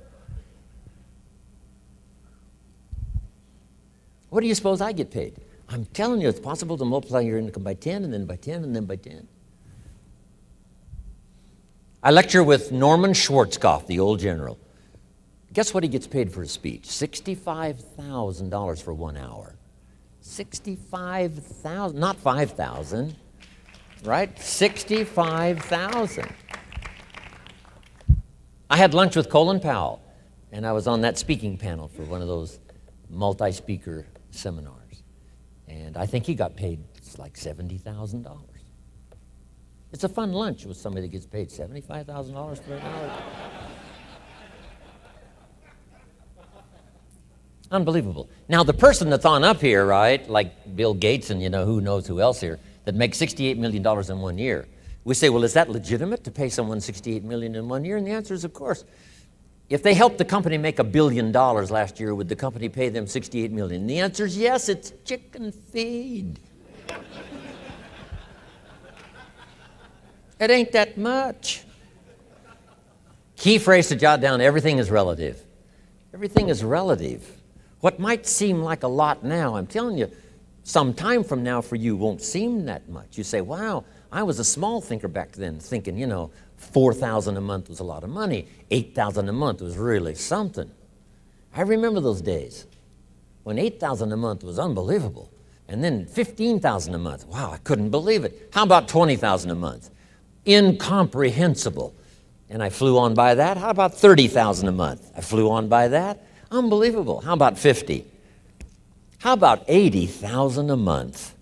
What do you suppose I get paid? I'm telling you, it's possible to multiply your income by 10 and then by 10 and then by 10. I lecture with Norman Schwarzkopf, the old general. Guess what he gets paid for his speech? $65,000 for 1 hour. $65,000, not $5,000, right? $65,000. I had lunch with Colin Powell, and I was on that speaking panel for one of those multi-speaker seminars. And I think he got paid like $70,000. It's a fun lunch with somebody that gets paid $75,000 for an hour. Unbelievable. Now, the person that's on up here, right, like Bill Gates and who knows who else here, that makes $68 million in 1 year. We say, well, is that legitimate to pay someone $68 million in 1 year? And the answer is, of course. If they helped the company make $1 billion last year, would the company pay them $68 million? And the answer is yes, it's chicken feed. It ain't that much. Key phrase to jot down, everything is relative. Everything is relative. What might seem like a lot now, I'm telling you, some time from now for you won't seem that much. You say, wow, I was a small thinker back then, thinking, $4,000 a month was a lot of money. $8,000 a month was really something. I remember those days when $8,000 a month was unbelievable. And then $15,000 a month. Wow, I couldn't believe it. How about $20,000 a month? Incomprehensible. And I flew on by that. How about $30,000 a month? I flew on by that. Unbelievable. How about 50? How about 80,000 a month?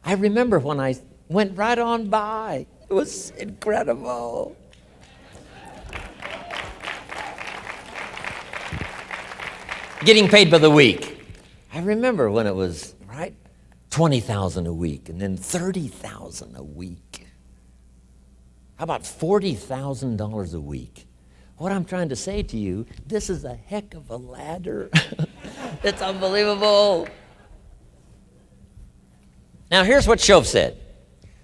I remember when I went right on by. It was incredible. Getting paid by the week. I remember when it was, right, 20,000 a week and then 30,000 a week. How about $40,000 a week? What I'm trying to say to you, this is a heck of a ladder. It's unbelievable. Now, here's what Shof said.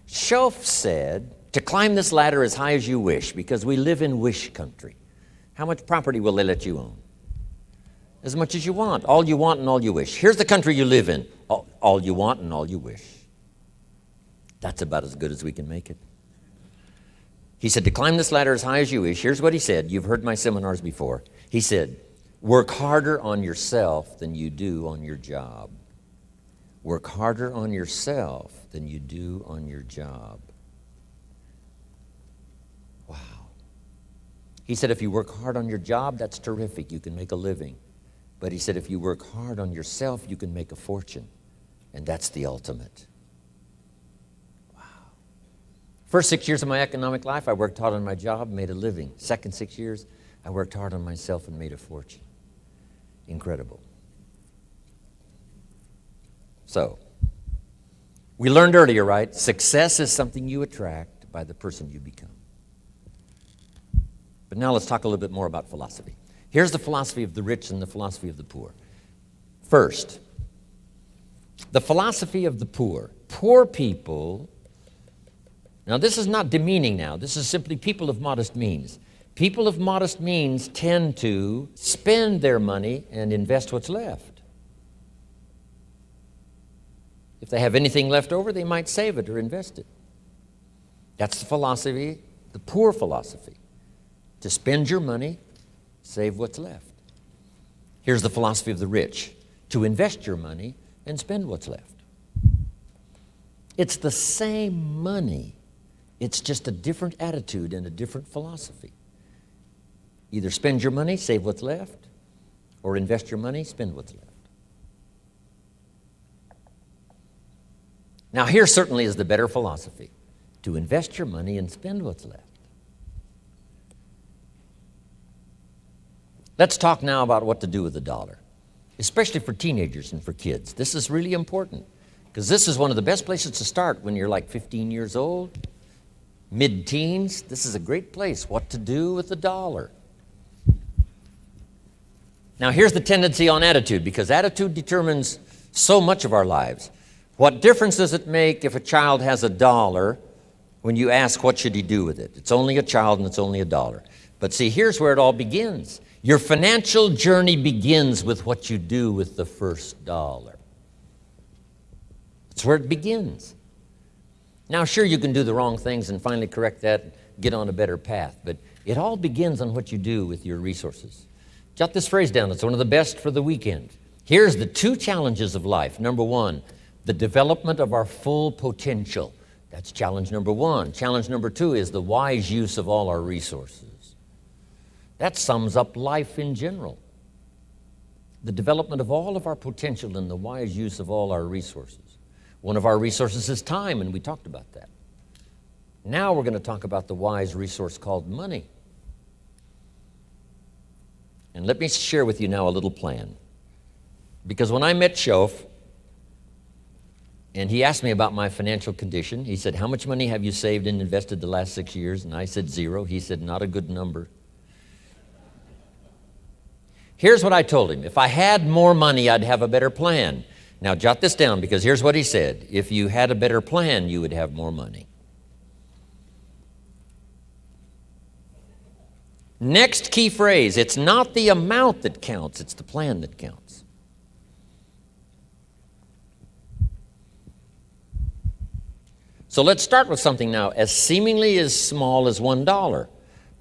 Shof said, to climb this ladder as high as you wish, because we live in wish country. How much property will they let you own? As much as you want, all you want and all you wish. Here's the country you live in, all you want and all you wish. That's about as good as we can make it. He said, to climb this ladder as high as you wish, here's what he said. You've heard my seminars before. He said, work harder on yourself than you do on your job. work harder on yourself than you do on your job. Wow. He said if you work hard on your job, that's terrific. You can make a living. But he said if you work hard on yourself, you can make a fortune. And that's the ultimate. Wow. First 6 years of my economic life, I worked hard on my job, made a living. Second 6 years, I worked hard on myself and made a fortune. Incredible. So, we learned earlier, right? Success is something you attract by the person you become. But now let's talk a little bit more about philosophy. Here's the philosophy of the rich and the philosophy of the poor. First, the philosophy of the poor. Poor people, now this is not demeaning now. This is simply people of modest means. People of modest means tend to spend their money and invest what's left. If they have anything left over, they might save it or invest it. That's the philosophy, the poor philosophy. To spend your money, save what's left. Here's the philosophy of the rich. To invest your money and spend what's left. It's the same money. It's just a different attitude and a different philosophy. Either spend your money, save what's left, or invest your money, spend what's left. Now, here certainly is the better philosophy, to invest your money and spend what's left. Let's talk now about what to do with the dollar, especially for teenagers and for kids. This is really important because this is one of the best places to start when you're like 15 years old, mid-teens. This is a great place, what to do with the dollar. Now, here's the tendency on attitude, because attitude determines so much of our lives. What difference does it make if a child has $1 when you ask what should he do with it? It's only a child and it's only $1. But see, here's where it all begins. Your financial journey begins with what you do with the first $1. That's where it begins. Now, sure, you can do the wrong things and finally correct that, get on a better path, but it all begins on what you do with your resources. Jot this phrase down. It's one of the best for the weekend. Here's the 2 challenges of life. Number 1, the development of our full potential. That's challenge number 1. Challenge number 2 is the wise use of all our resources. That sums up life in general. The development of all of our potential and the wise use of all our resources. One of our resources is time, and we talked about that. Now we're going to talk about the wise resource called money. And let me share with you now a little plan. Because when I met Shof, and he asked me about my financial condition, he said, how much money have you saved and invested the last 6 years? And I said 0. He said, not a good number. Here's what I told him. If I had more money, I'd have a better plan. Now, jot this down, because here's what he said. If you had a better plan, you would have more money. Next key phrase, it's not the amount that counts, it's the plan that counts. So let's start with something now as seemingly as small as $1.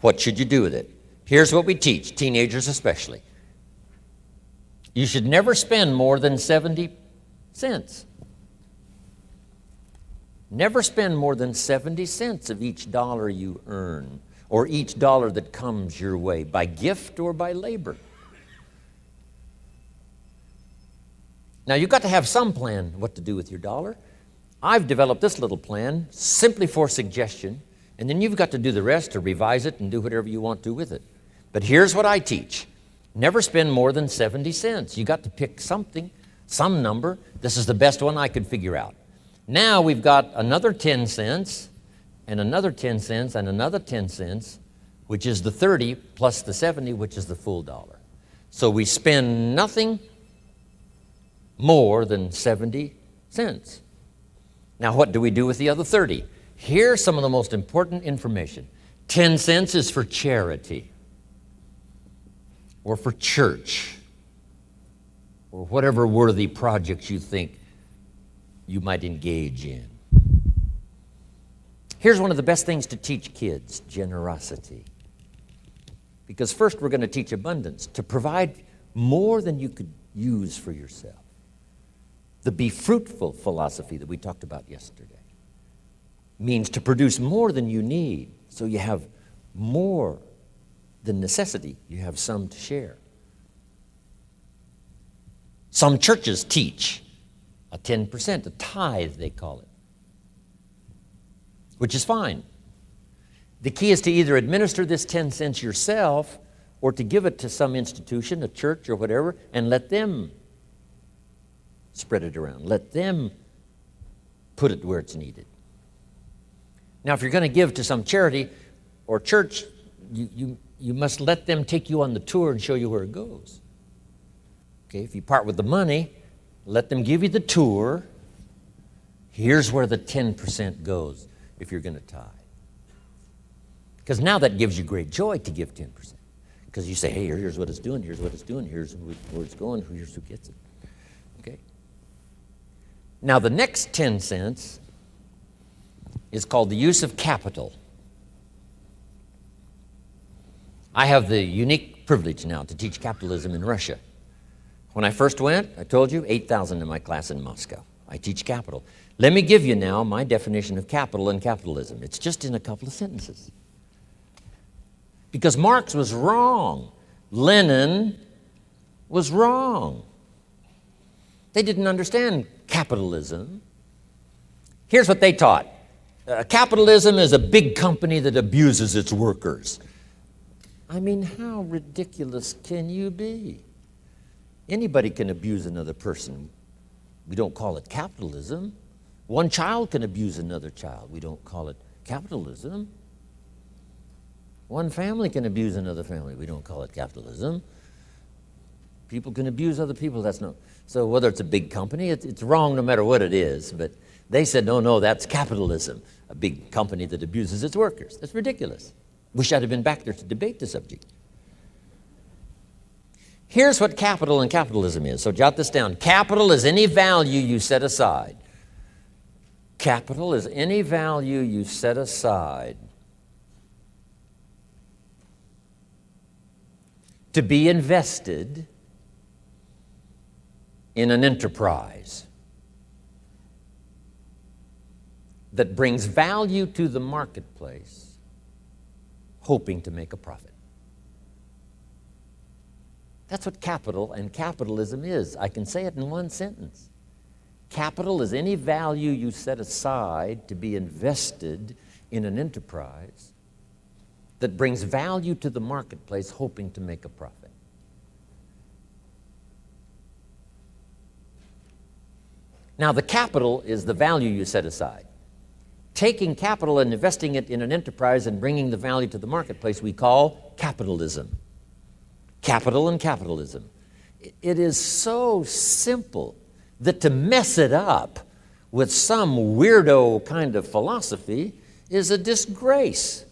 What should you do with it? Here's what we teach, teenagers especially. You should never spend more than 70 cents. Never spend more than 70 cents of each dollar you earn, or each dollar that comes your way, by gift or by labor. Now, you've got to have some plan what to do with your dollar. I've developed this little plan simply for suggestion, and then you've got to do the rest to revise it and do whatever you want to with it. But here's what I teach. Never spend more than 70 cents. You got to pick something, some number. This is the best one I could figure out. Now we've got another 10 cents, and another 10 cents, and another 10 cents, which is the 30 plus the 70, which is the full dollar. So we spend nothing more than 70 cents. Now, what do we do with the other 30? Here's some of the most important information. 10 cents is for charity, or for church, or whatever worthy projects you think you might engage in. Here's one of the best things to teach kids, generosity. Because first we're going to teach abundance, to provide more than you could use for yourself. The be fruitful philosophy that we talked about yesterday means to produce more than you need, so you have more than necessity. You have some to share. Some churches teach a 10%, a tithe they call it, which is fine. The key is to either administer this 10 cents yourself or to give it to some institution, a church or whatever, and let them spread it around. Let them put it where it's needed. Now, if you're going to give to some charity or church, you must let them take you on the tour and show you where it goes. Okay, if you part with the money, let them give you the tour. Here's where the 10% goes if you're going to tithe. Because now that gives you great joy to give 10%. Because you say, hey, here's what it's doing, here's what it's doing, here's where it's going, here's who gets it. Okay? Now the next 10 cents is called the use of capital. I have the unique privilege now to teach capitalism in Russia. When I first went, I told you, 8,000 in my class in Moscow. I teach capital. Let me give you now my definition of capital and capitalism. It's just in a couple of sentences. Because Marx was wrong. Lenin was wrong. They didn't understand capitalism. Here's what they taught. Capitalism is a big company that abuses its workers. I mean, how ridiculous can you be? Anybody can abuse another person. We don't call it capitalism. One child can abuse another child. We don't call it capitalism. One family can abuse another family. We don't call it capitalism. People can abuse other people. That's not. So whether it's a big company, it's wrong no matter what it is. But they said, no, that's capitalism. A big company that abuses its workers. That's ridiculous. Wish I'd have been back there to debate the subject. Here's what capital and capitalism is. So jot this down. Capital is any value you set aside. Capital is any value you set aside to be invested in an enterprise that brings value to the marketplace, hoping to make a profit. That's what capital and capitalism is. I can say it in one sentence. Capital is any value you set aside to be invested in an enterprise that brings value to the marketplace, hoping to make a profit. Now, the capital is the value you set aside. Taking capital and investing it in an enterprise and bringing the value to the marketplace we call capitalism. Capital and capitalism. It is so simple that to mess it up with some weirdo kind of philosophy is a disgrace.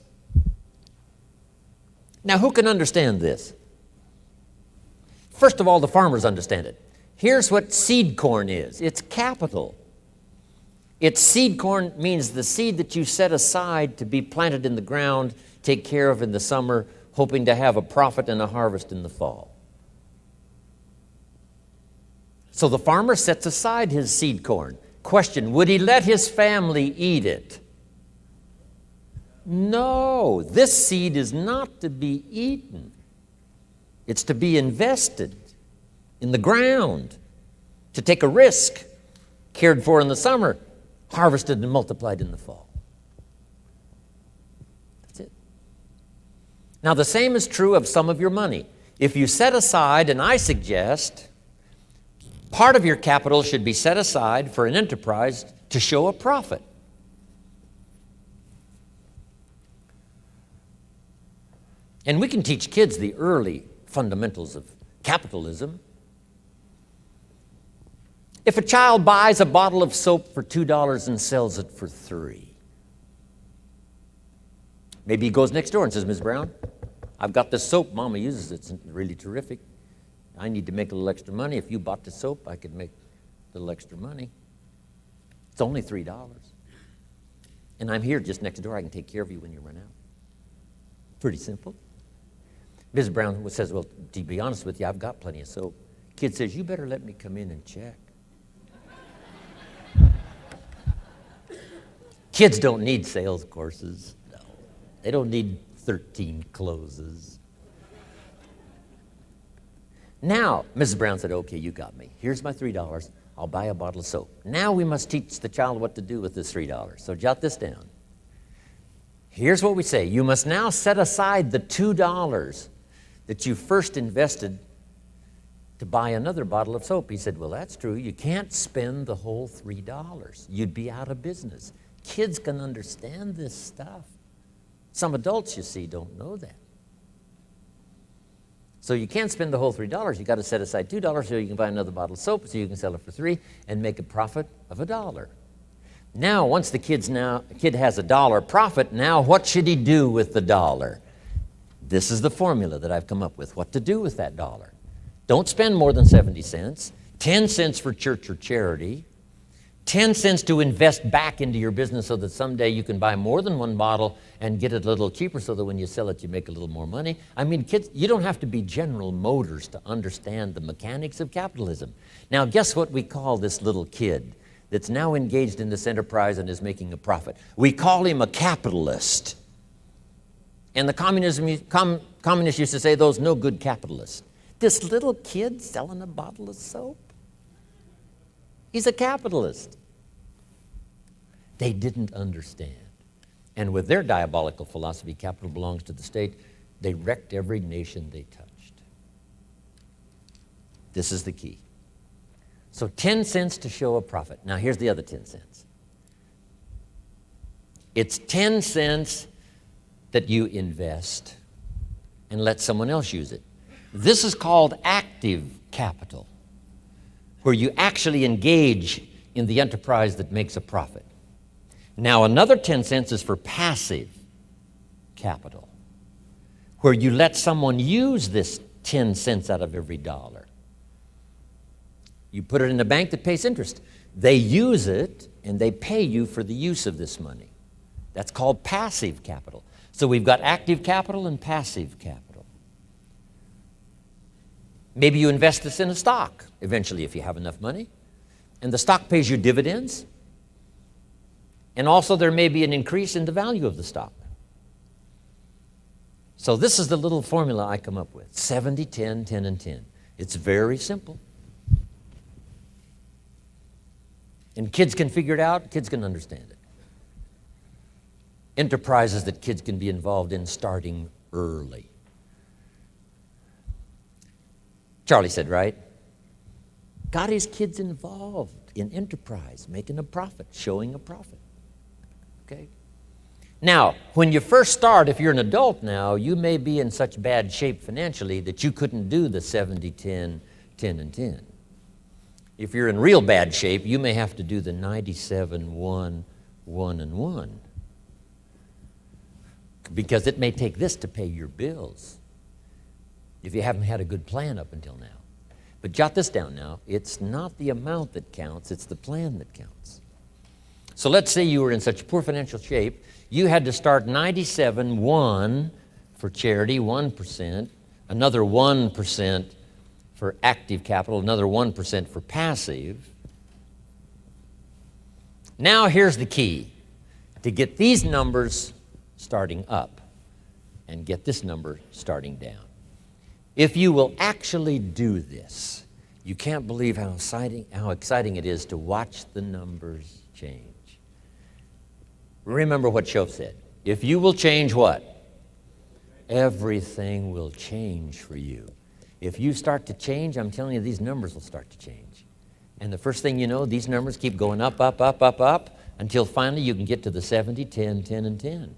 Now, who can understand this? First of all, the farmers understand it. Here's what seed corn is. It's capital. It's seed corn means the seed that you set aside to be planted in the ground, take care of in the summer, hoping to have a profit and a harvest in the fall. So the farmer sets aside his seed corn. Question, would he let his family eat it? No, this seed is not to be eaten. It's to be invested in the ground, to take a risk, cared for in the summer, harvested and multiplied in the fall. That's it. Now, the same is true of some of your money. If you set aside, and I suggest, part of your capital should be set aside for an enterprise to show a profit. And we can teach kids the early fundamentals of capitalism. If a child buys a bottle of soap for $2 and sells it for $3, maybe he goes next door and says, Ms. Brown, I've got this soap. Mama uses it. It's really terrific. I need to make a little extra money. If you bought the soap, I could make a little extra money. It's only $3. And I'm here just next door. I can take care of you when you run out. Pretty simple. Ms. Brown says, well, to be honest with you, I've got plenty of soap. Kid says, you better let me come in and check. Kids don't need sales courses. No. They don't need 13 closes. Now, Mrs. Brown said, okay, you got me. Here's my $3. I'll buy a bottle of soap. Now we must teach the child what to do with this $3. So jot this down. Here's what we say. You must now set aside the $2 that you first invested to buy another bottle of soap. He said, well, that's true. You can't spend the whole $3. You'd be out of business. Kids can understand this stuff. Some adults, you see, don't know that. So you can't spend the whole $3. You got to set aside $2 so you can buy another bottle of soap, so you can sell it for $3 and make a profit of $1. Now, once the kid has $1 profit, now what should he do with the $1? This is the formula that I've come up with, what to do with that $1. Don't spend more than 70 cents, 10 cents for church or charity, 10 cents to invest back into your business so that someday you can buy more than one bottle and get it a little cheaper so that when you sell it, you make a little more money. I mean, kids, you don't have to be General Motors to understand the mechanics of capitalism. Now, guess what we call this little kid that's now engaged in this enterprise and is making a profit? We call him a capitalist. And the communists used to say, those no good capitalists. This little kid selling a bottle of soap? He's a capitalist. They didn't understand. And with their diabolical philosophy, capital belongs to the state, they wrecked every nation they touched. This is the key. So 10 cents to show a profit. Now here's the other 10 cents. It's 10 cents that you invest and let someone else use it. This is called active capital, where you actually engage in the enterprise that makes a profit. Now, another 10 cents is for passive capital, where you let someone use this 10 cents out of every $1. You put it in a bank that pays interest. They use it, and they pay you for the use of this money. That's called passive capital. So we've got active capital and passive capital. Maybe you invest this in a stock, eventually, if you have enough money, and the stock pays you dividends, and also there may be an increase in the value of the stock. So this is the little formula I come up with, 70, 10, 10, and 10. It's very simple. And kids can figure it out, kids can understand it. Enterprises that kids can be involved in starting early. Charlie said, right? Got his kids involved in enterprise, making a profit, showing a profit. Okay? Now, when you first start, if you're an adult now, you may be in such bad shape financially that you couldn't do the 70, 10, 10, and 10. If you're in real bad shape, you may have to do the 97, 1, 1, and 1. Because it may take this to pay your bills if you haven't had a good plan up until now. But jot this down now. It's not the amount that counts, it's the plan that counts. So let's say you were in such poor financial shape, you had to start 97, 1 for charity, 1%, another 1% for active capital, another 1% for passive. Now here's the key. To get these numbers starting up and get this number starting down. If you will actually do this, you can't believe how exciting it is to watch the numbers change. Remember what Shoaff said. If you will change what? Everything will change for you. If you start to change, I'm telling you, these numbers will start to change. And the first thing you know, these numbers keep going up, up, up, up, up, until finally you can get to the 70, 10, 10, and 10.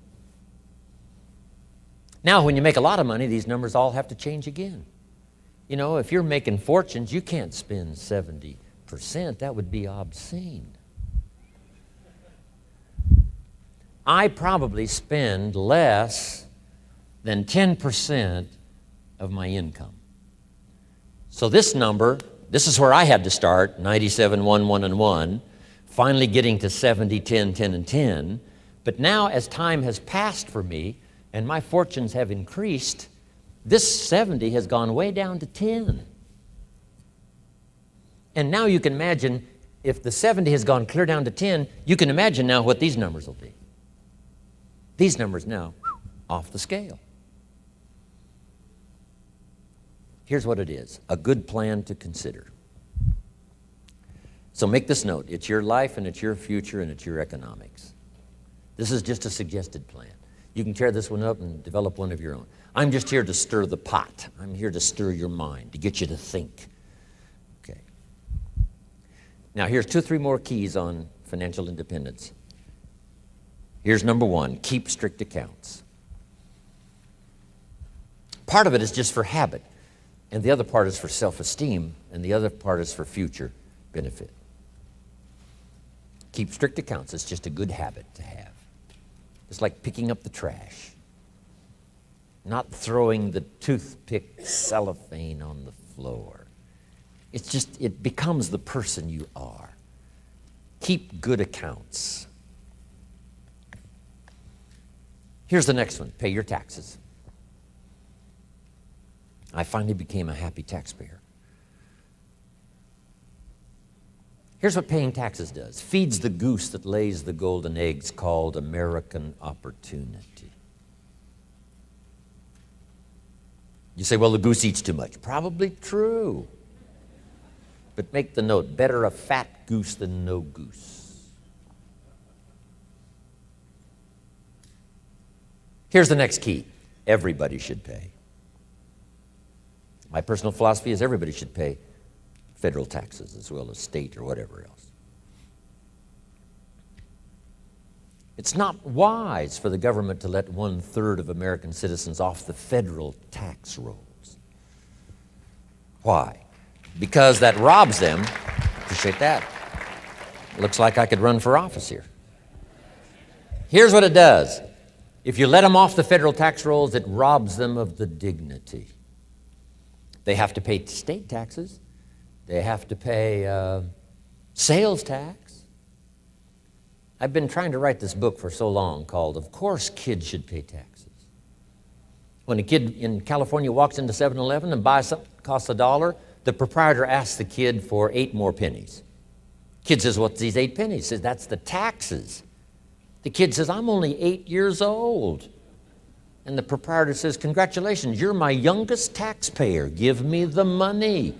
Now, when you make a lot of money, these numbers all have to change again. You know, if you're making fortunes, you can't spend 70%. That would be obscene. I probably spend less than 10% of my income. So this number, this is where I had to start, 97, 1, 1, and 1, finally getting to 70, 10, 10, and 10. But now, as time has passed for me, and my fortunes have increased, this 70 has gone way down to 10. And now you can imagine, if the 70 has gone clear down to 10, you can imagine now what these numbers will be. These numbers now, off the scale. Here's what it is, a good plan to consider. So make this note, it's your life and it's your future and it's your economics. This is just a suggested plan. You can tear this one up and develop one of your own. I'm just here to stir the pot. I'm here to stir your mind, to get you to think. Okay. Now here's 2 or 3 more keys on financial independence. Here's number 1, keep strict accounts. Part of it is just for habit, and the other part is for self-esteem, and the other part is for future benefit. Keep strict accounts. It's just a good habit to have. It's like picking up the trash, not throwing the toothpick cellophane on the floor. It's just, it becomes the person you are. Keep good accounts. Here's the next one, pay your taxes. I finally became a happy taxpayer. Here's what paying taxes does. Feeds the goose that lays the golden eggs called American opportunity. You say, well, the goose eats too much. Probably true. But make the note, better a fat goose than no goose. Here's the next key. Everybody should pay. My personal philosophy is everybody should pay federal taxes as well as state or whatever else. It's not wise for the government to let 1/3 of American citizens off the federal tax rolls. Why? Because that robs them. Appreciate that. Looks like I could run for office here. Here's what it does. If you let them off the federal tax rolls, it robs them of the dignity. They have to pay state taxes. They have to pay sales tax. I've been trying to write this book for so long called, Of Course Kids Should Pay Taxes. When a kid in California walks into 7-Eleven and buys something that costs $1, the proprietor asks the kid for 8 more pennies. Kid says, what's these 8 pennies? He says, that's the taxes. The kid says, I'm only 8 years old. And the proprietor says, congratulations, you're my youngest taxpayer. Give me the money.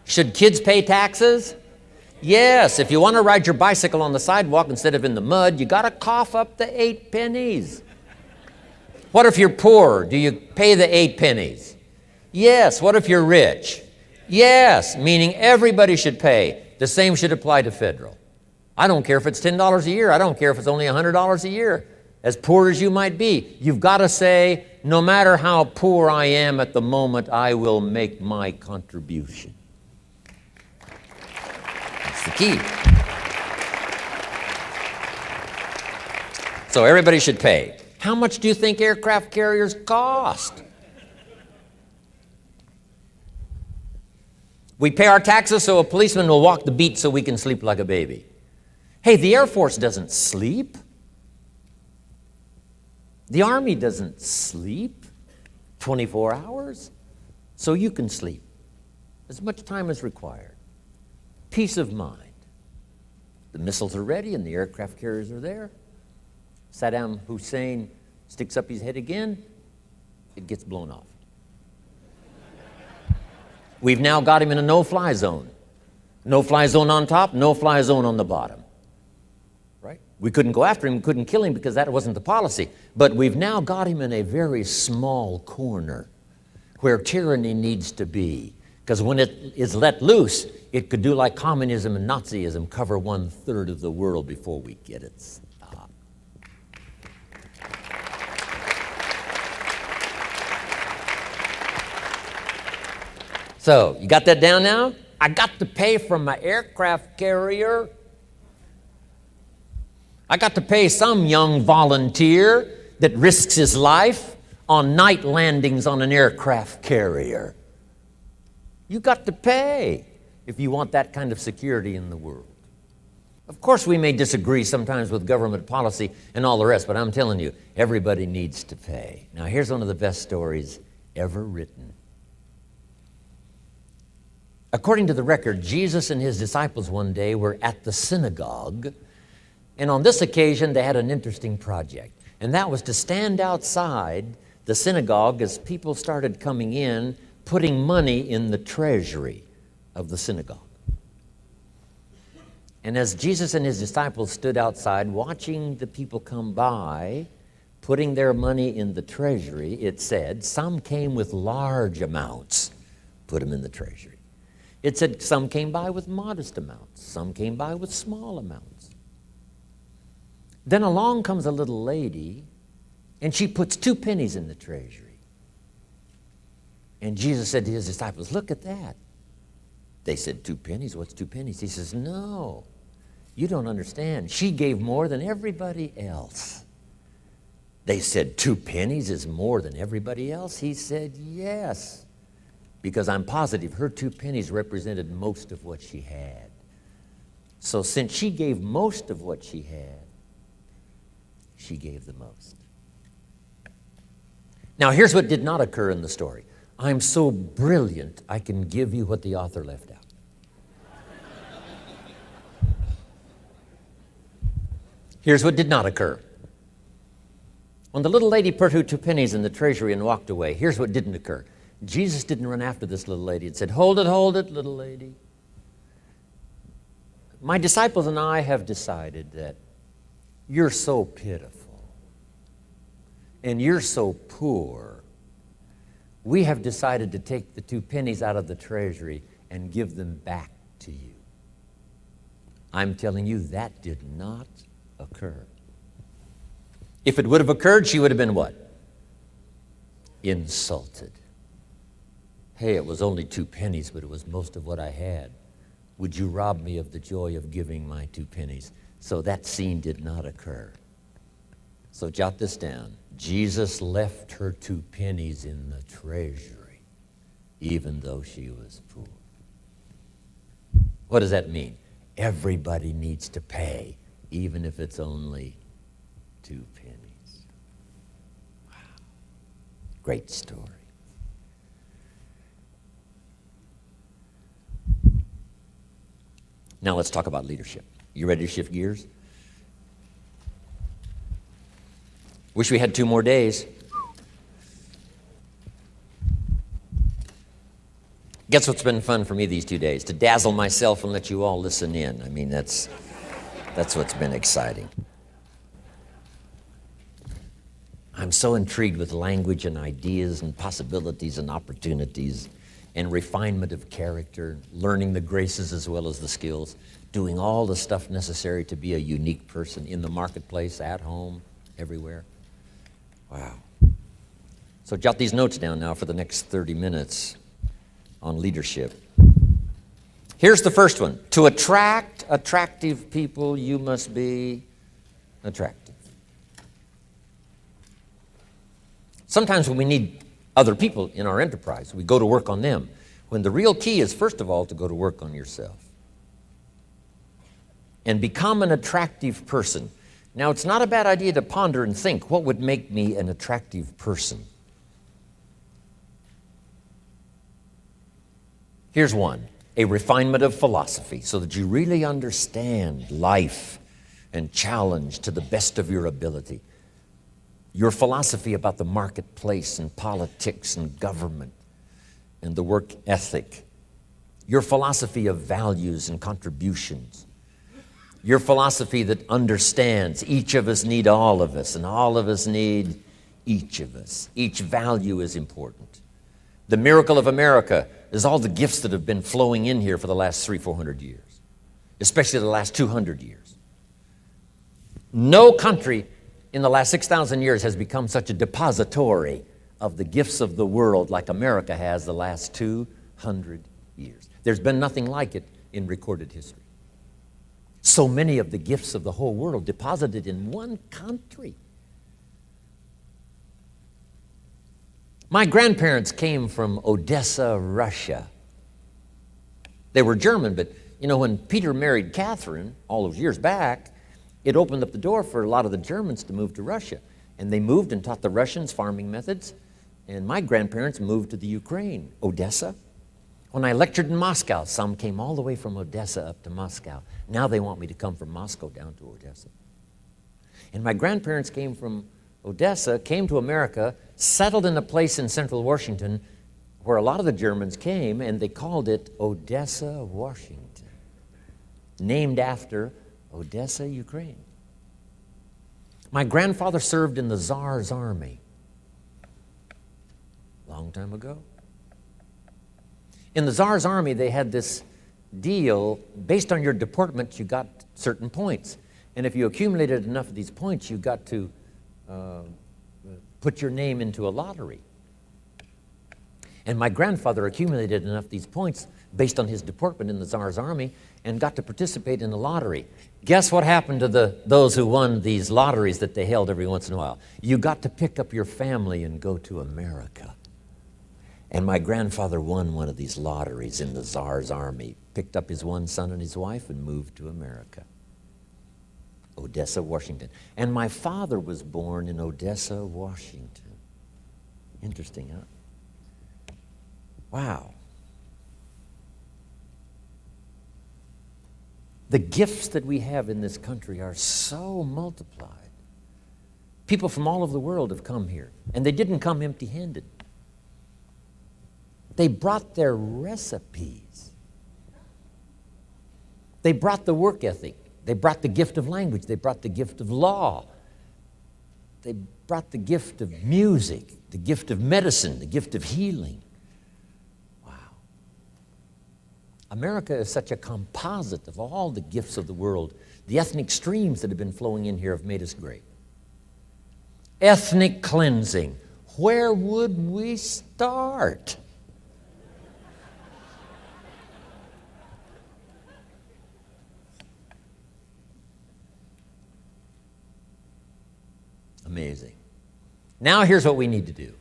Should kids pay taxes? Yes. If you want to ride your bicycle on the sidewalk instead of in the mud, you got to cough up the 8 pennies. What if you're poor? Do you pay the 8 pennies? Yes. What if you're rich? Yes. Meaning everybody should pay. The same should apply to federal. I don't care if it's $10 a year. I don't care if it's only $100 a year. As poor as you might be, you've got to say, no matter how poor I am at the moment, I will make my contribution. That's the key. So everybody should pay. How much do you think aircraft carriers cost? We pay our taxes so a policeman will walk the beat so we can sleep like a baby. Hey, the Air Force doesn't sleep. The Army doesn't sleep 24 hours, so you can sleep as much time as required. Peace of mind. The missiles are ready and the aircraft carriers are there. Saddam Hussein sticks up his head again, it gets blown off. We've now got him in a no-fly zone. No-fly zone on top, no-fly zone on the bottom. Right? We couldn't go after him, couldn't kill him because that wasn't the policy. But we've now got him in a very small corner where tyranny needs to be. Because when it is let loose, it could do like communism and Nazism, cover 1/3 of the world before we get it stopped. So, you got that down now? I got to pay from my aircraft carrier. I got to pay some young volunteer that risks his life on night landings on an aircraft carrier. You got to pay if you want that kind of security in the world. Of course, we may disagree sometimes with government policy and all the rest, but I'm telling you, everybody needs to pay. Now, here's one of the best stories ever written. According to the record, Jesus and his disciples one day were at the synagogue, and on this occasion they had an interesting project, and that was to stand outside the synagogue as people started coming in, putting money in the treasury of the synagogue. And as Jesus and his disciples stood outside watching the people come by, putting their money in the treasury, it said, some came with large amounts, put them in the treasury. It said some came by with modest amounts, some came by with small amounts. Then along comes a little lady, and she puts 2 pennies in the treasury. And Jesus said to his disciples, look at that. They said, 2 pennies? What's 2 pennies? He says, no, you don't understand. She gave more than everybody else. They said, 2 pennies is more than everybody else? He said, yes, because I'm positive her 2 pennies represented most of what she had. So since she gave most of what she had, she gave the most. Now here's what did not occur in the story. I'm so brilliant, I can give you what the author left out. Here's what did not occur. When the little lady put her 2 pennies in the treasury and walked away, here's what didn't occur. Jesus didn't run after this little lady and said, hold it, little lady. My disciples and I have decided that you're so pitiful and you're so poor. We have decided to take the 2 pennies out of the treasury and give them back to you. I'm telling you, that did not occur. If it would have occurred, she would have been what? Insulted. Hey, it was only 2 pennies, but it was most of what I had. Would you rob me of the joy of giving my 2 pennies? So that scene did not occur. So jot this down. Jesus left her 2 pennies in the treasury, even though she was poor. What does that mean? Everybody needs to pay, even if it's only 2 pennies. Wow. Great story. Now let's talk about leadership. You ready to shift gears? Wish we had 2 more days. Guess what's been fun for me these 2 days? To dazzle myself and let you all listen in. I mean, that's what's been exciting. I'm so intrigued with language and ideas and possibilities and opportunities and refinement of character, learning the graces as well as the skills, doing all the stuff necessary to be a unique person in the marketplace, at home, everywhere. Wow. So jot these notes down now for the next 30 minutes on leadership. Here's the first one. To attract attractive people, you must be attractive. Sometimes when we need other people in our enterprise, we go to work on them, when the real key is, first of all, to go to work on yourself and become an attractive person. Now, it's not a bad idea to ponder and think, what would make me an attractive person? Here's one, a refinement of philosophy, so that you really understand life and challenge to the best of your ability. Your philosophy about the marketplace and politics and government and the work ethic. Your philosophy of values and contributions. Your philosophy that understands each of us need all of us, and all of us need each of us. Each value is important. The miracle of America is all the gifts that have been flowing in here for the last 300-400 years, especially the last 200 years. No country in the last 6,000 years has become such a depository of the gifts of the world like America has the last 200 years. There's been nothing like it in recorded history. So many of the gifts of the whole world deposited in one country. My grandparents came from Odessa, Russia. They were German, but you know, when Peter married Catherine all those years back, it opened up the door for a lot of the Germans to move to Russia. And they moved and taught the Russians farming methods. And my grandparents moved to the Ukraine, Odessa, When I lectured in Moscow, some came all the way from Odessa up to Moscow. Now they want me to come from Moscow down to Odessa. And my grandparents came from Odessa, came to America, settled in a place in central Washington where a lot of the Germans came, and they called it Odessa, Washington, named after Odessa, Ukraine. My grandfather served in the Tsar's army a long time ago. In the Tsar's army, they had this deal. Based on your deportment, you got certain points. And if you accumulated enough of these points, you got to put your name into a lottery. And my grandfather accumulated enough of these points based on his deportment in the Tsar's army and got to participate in the lottery. Guess what happened to those who won these lotteries that they held every once in a while? You got to pick up your family and go to America. And my grandfather won one of these lotteries in the Tsar's army, picked up his one son and his wife and moved to America. Odessa, Washington. And my father was born in Odessa, Washington. Interesting, huh? Wow. The gifts that we have in this country are so multiplied. People from all over the world have come here, and they didn't come empty-handed. They brought their recipes. They brought the work ethic. They brought the gift of language. They brought the gift of law. They brought the gift of music, the gift of medicine, the gift of healing. Wow. America is such a composite of all the gifts of the world. The ethnic streams that have been flowing in here have made us great. Ethnic cleansing. Where would we start? Amazing. Now here's what we need to do.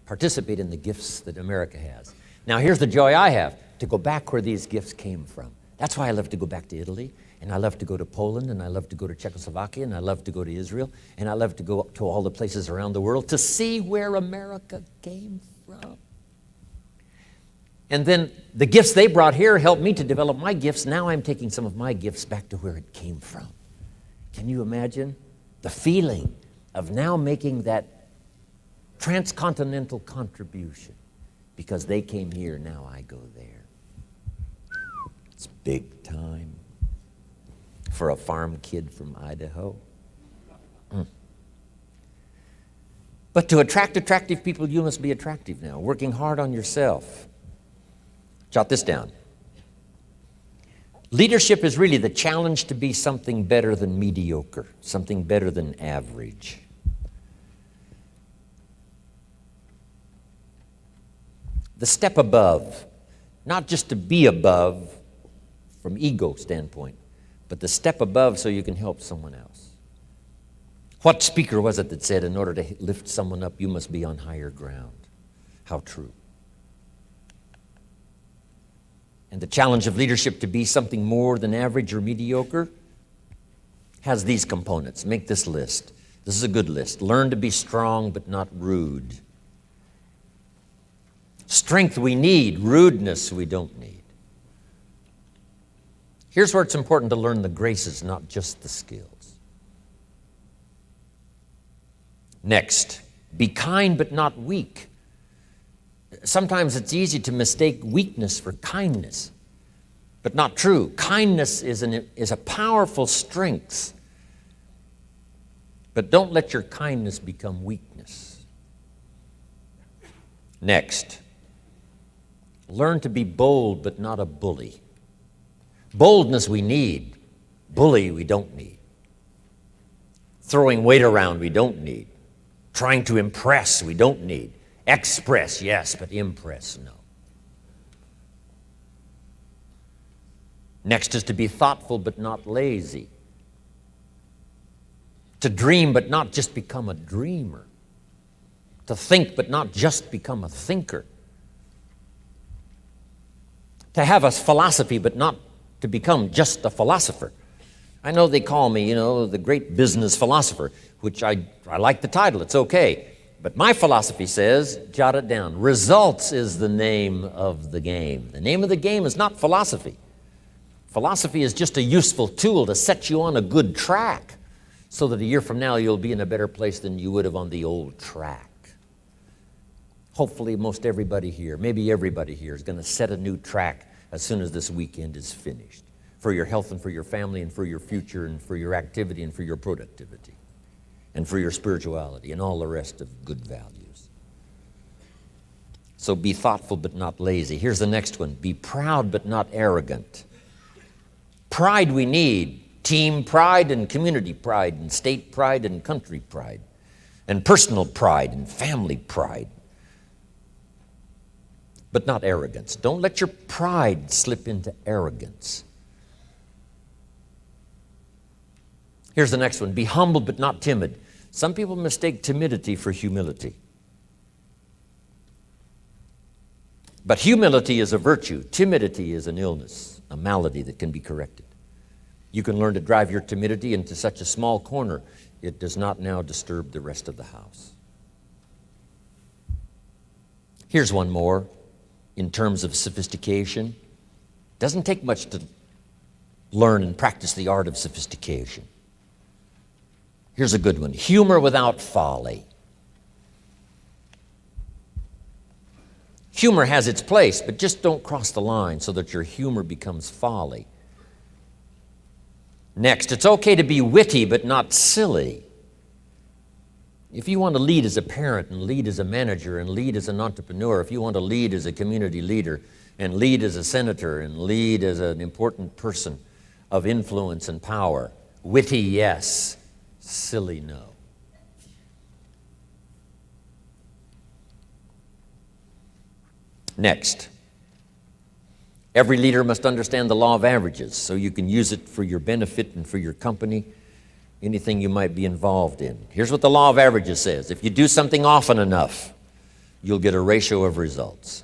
Participate in the gifts that America has. Now here's the joy I have, to go back where these gifts came from. That's why I love to go back to Italy, and I love to go to Poland, and I love to go to Czechoslovakia, and I love to go to Israel, and I love to go to all the places around the world to see where America came from. And then the gifts they brought here helped me to develop my gifts. Now I'm taking some of my gifts back to where it came from. Can you imagine the feeling of now making that transcontinental contribution? Because they came here, now I go there. It's big time for a farm kid from Idaho. But to attract attractive people, you must be attractive now, working hard on yourself. Jot this down. Leadership is really the challenge to be something better than mediocre, something better than average. The step above, not just to be above from ego standpoint, but the step above so you can help someone else. What speaker was it that said, in order to lift someone up, you must be on higher ground? How true. And the challenge of leadership to be something more than average or mediocre has these components. Make this list. This is a good list. Learn to be strong but not rude. Strength we need, rudeness we don't need. Here's where it's important to learn the graces, not just the skills. Next, be kind but not weak. Sometimes it's easy to mistake weakness for kindness, but not true. Kindness is a powerful strength, but don't let your kindness become weakness. Next, learn to be bold but not a bully. Boldness we need. Bully we don't need. Throwing weight around we don't need. Trying to impress we don't need. Express, yes, but impress, no. Next is to be thoughtful but not lazy. To dream but not just become a dreamer. To think but not just become a thinker. To have a philosophy but not to become just a philosopher. I know they call me, the great business philosopher, which I like the title, it's okay. But my philosophy says, jot it down, results is the name of the game. The name of the game is not philosophy. Philosophy is just a useful tool to set you on a good track so that a year from now you'll be in a better place than you would have on the old track. Hopefully most everybody here, maybe everybody here, is going to set a new track as soon as this weekend is finished for your health and for your family and for your future and for your activity and for your productivity and for your spirituality and all the rest of good values. So be thoughtful but not lazy. Here's the next one. Be proud but not arrogant. Pride we need. Team pride and community pride and state pride and country pride and personal pride and family pride. But not arrogance. Don't let your pride slip into arrogance. Here's the next one. Be humble but not timid. Some people mistake timidity for humility. But humility is a virtue. Timidity is an illness, a malady that can be corrected. You can learn to drive your timidity into such a small corner, it does not now disturb the rest of the house. Here's one more in terms of sophistication. Doesn't take much to learn and practice the art of sophistication. Here's a good one. Humor without folly. Humor has its place, but just don't cross the line so that your humor becomes folly. Next, it's okay to be witty but not silly. If you want to lead as a parent and lead as a manager and lead as an entrepreneur, if you want to lead as a community leader and lead as a senator and lead as an important person of influence and power, witty, yes. Silly, no. Next, every leader must understand the law of averages so you can use it for your benefit and for your company, anything you might be involved in. Here's what the law of averages says. If you do something often enough, you'll get a ratio of results.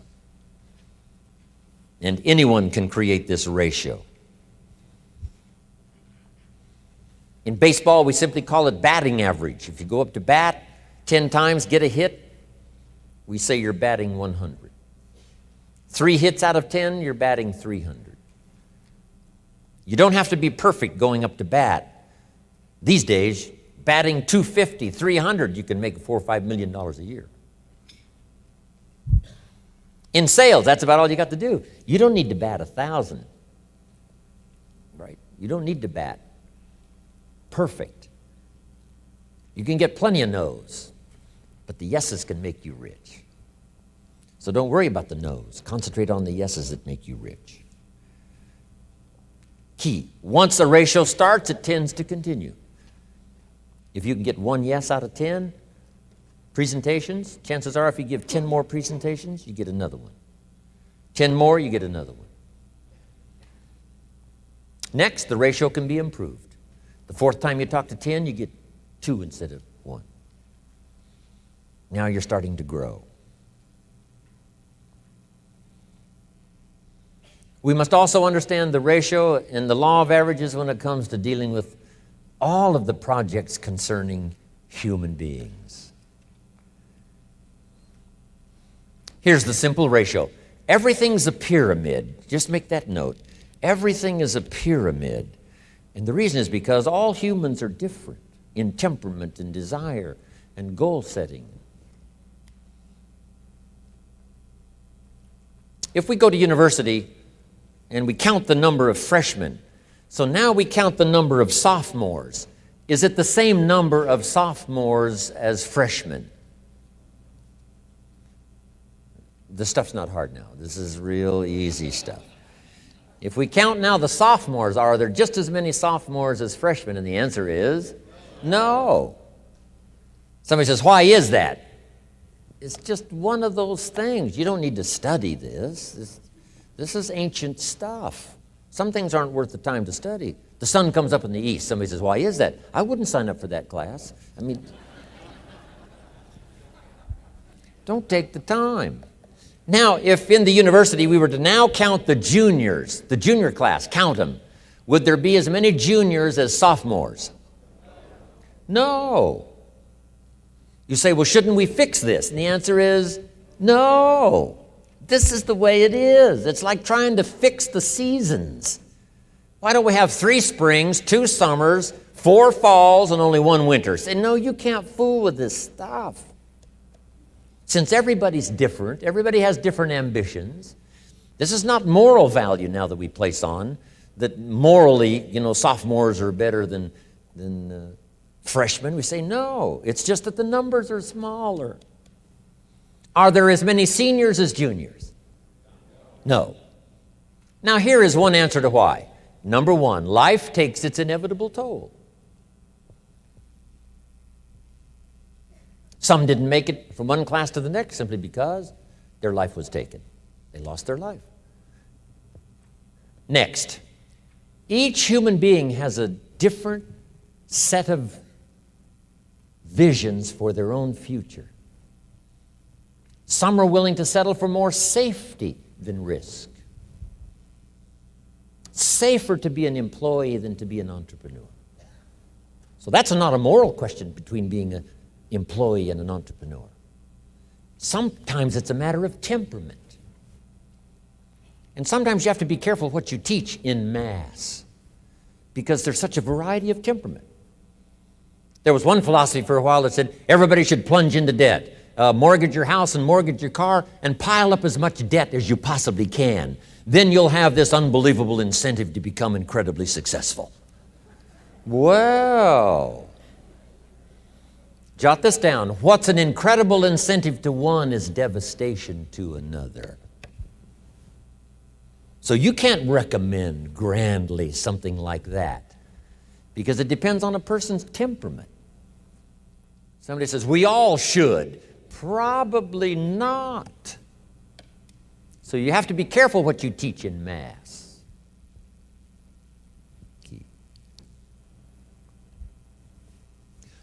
And anyone can create this ratio. In baseball, we simply call it batting average. If you go up to bat 10 times, get a hit, we say you're batting 100. 3 hits out of 10, you're batting 300. You don't have to be perfect going up to bat. These days, batting 250, 300, you can make $4 or $5 million a year. In sales, that's about all you got to do. You don't need to bat 1,000, right? You don't need to bat perfect. You can get plenty of no's, but the yeses can make you rich. So don't worry about the no's. Concentrate on the yeses that make you rich. Key. Once a ratio starts, it tends to continue. If you can get 1 yes out of 10 presentations, chances are if you give 10 more presentations, you get another one. 10 more, you get another one. Next, the ratio can be improved. The 4th time you talk to 10, you get 2 instead of 1. Now you're starting to grow. We must also understand the ratio and the law of averages when it comes to dealing with all of the projects concerning human beings. Here's the simple ratio. Everything's a pyramid. Just make that note. Everything is a pyramid. And the reason is because all humans are different in temperament and desire and goal setting. If we go to university and we count the number of freshmen, so now we count the number of sophomores. Is it the same number of sophomores as freshmen? This stuff's not hard now. This is real easy stuff. If we count now the sophomores, are there just as many sophomores as freshmen? And the answer is no. Somebody says, why is that? It's just one of those things. You don't need to study this. This is ancient stuff. Some things aren't worth the time to study. The sun comes up in the east. Somebody says, why is that? I wouldn't sign up for that class. I mean, don't take the time. Now, if in the university we were to now count the juniors, the junior class, count them, would there be as many juniors as sophomores? No. You say, well, shouldn't we fix this? And the answer is no. This is the way it is. It's like trying to fix the seasons. Why don't we have 3 springs, 2 summers, 4 falls, and only 1 winter? Say, no, you can't fool with this stuff. Since everybody's different, everybody has different ambitions, this is not moral value now that we place on, that morally, sophomores are better than freshmen. We say, no, it's just that the numbers are smaller. Are there as many seniors as juniors? No. Now here is one answer to why. Number 1, life takes its inevitable toll. Some didn't make it from one class to the next simply because their life was taken. They lost their life. Next, each human being has a different set of visions for their own future. Some are willing to settle for more safety than risk. Safer to be an employee than to be an entrepreneur. So that's not a moral question between being an employee and an entrepreneur. Sometimes it's a matter of temperament. And sometimes you have to be careful what you teach in mass because there's such a variety of temperament. There was one philosophy for a while that said everybody should plunge into debt. Mortgage your house and mortgage your car and pile up as much debt as you possibly can. Then you'll have this unbelievable incentive to become incredibly successful. Well, jot this down. What's an incredible incentive to one is devastation to another. So you can't recommend grandly something like that because it depends on a person's temperament. Somebody says, we all should. Probably not. So you have to be careful what you teach in mass. Key.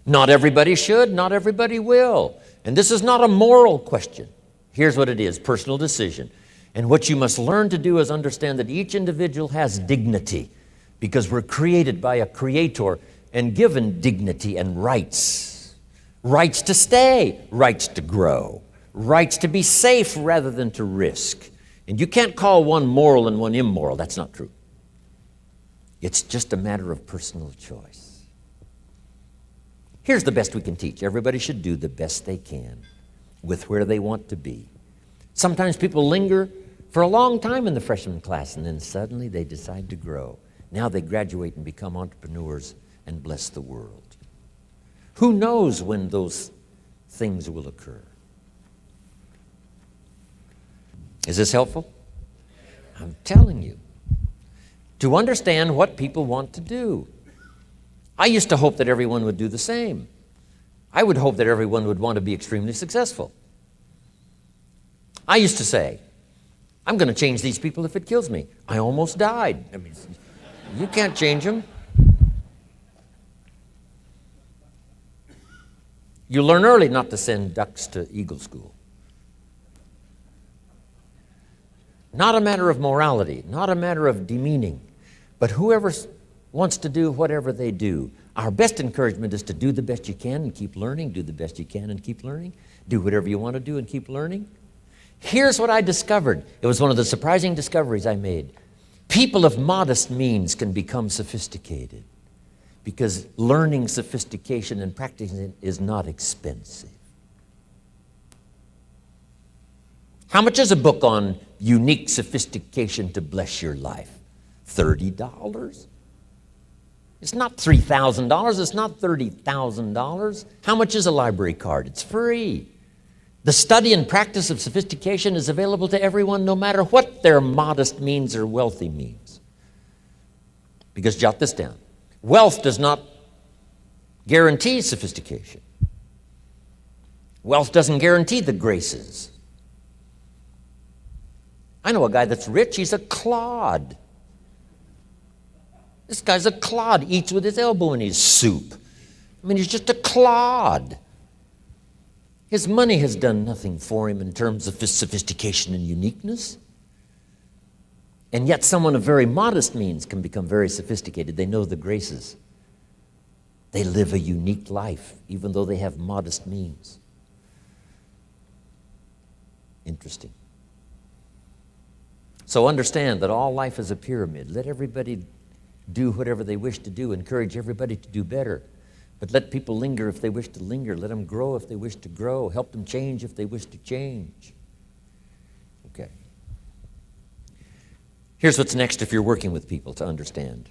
Not everybody should, not everybody will. And this is not a moral question. Here's what it is, personal decision. And what you must learn to do is understand that each individual has dignity because we're created by a creator and given dignity and rights. Rights to stay, rights to grow, rights to be safe rather than to risk. And you can't call one moral and one immoral. That's not true. It's just a matter of personal choice. Here's the best we can teach. Everybody should do the best they can with where they want to be. Sometimes people linger for a long time in the freshman class, and then suddenly they decide to grow. Now they graduate and become entrepreneurs and bless the world. Who knows when those things will occur? Is this helpful? I'm telling you. To understand what people want to do. I used to hope that everyone would do the same. I would hope that everyone would want to be extremely successful. I used to say, I'm going to change these people if it kills me. I almost died. I mean, you can't change them. You learn early not to send ducks to eagle school. Not a matter of morality, not a matter of demeaning, but whoever wants to do whatever they do, our best encouragement is to do the best you can and keep learning, do the best you can and keep learning, do whatever you want to do and keep learning. Here's what I discovered. It was one of the surprising discoveries I made. People of modest means can become sophisticated because learning sophistication and practicing it is not expensive. How much is a book on unique sophistication to bless your life? $30? It's not $3,000. It's not $30,000. How much is a library card? It's free. The study and practice of sophistication is available to everyone no matter what their modest means or wealthy means. Because jot this down. Wealth does not guarantee sophistication. Wealth doesn't guarantee the graces. I know a guy that's rich, he's a clod. This guy's a clod, eats with his elbow in his soup. I mean, he's just a clod. His money has done nothing for him in terms of sophistication and uniqueness. And yet someone of very modest means can become very sophisticated. They know the graces They live a unique life, even though they have modest means. Interesting. So understand that all life is a pyramid. Let everybody do whatever they wish to do. Encourage everybody to do better. But let people linger if they wish to linger. Let them grow if they wish to grow. Help them change if they wish to change. Okay. Here's what's next if you're working with people to understand.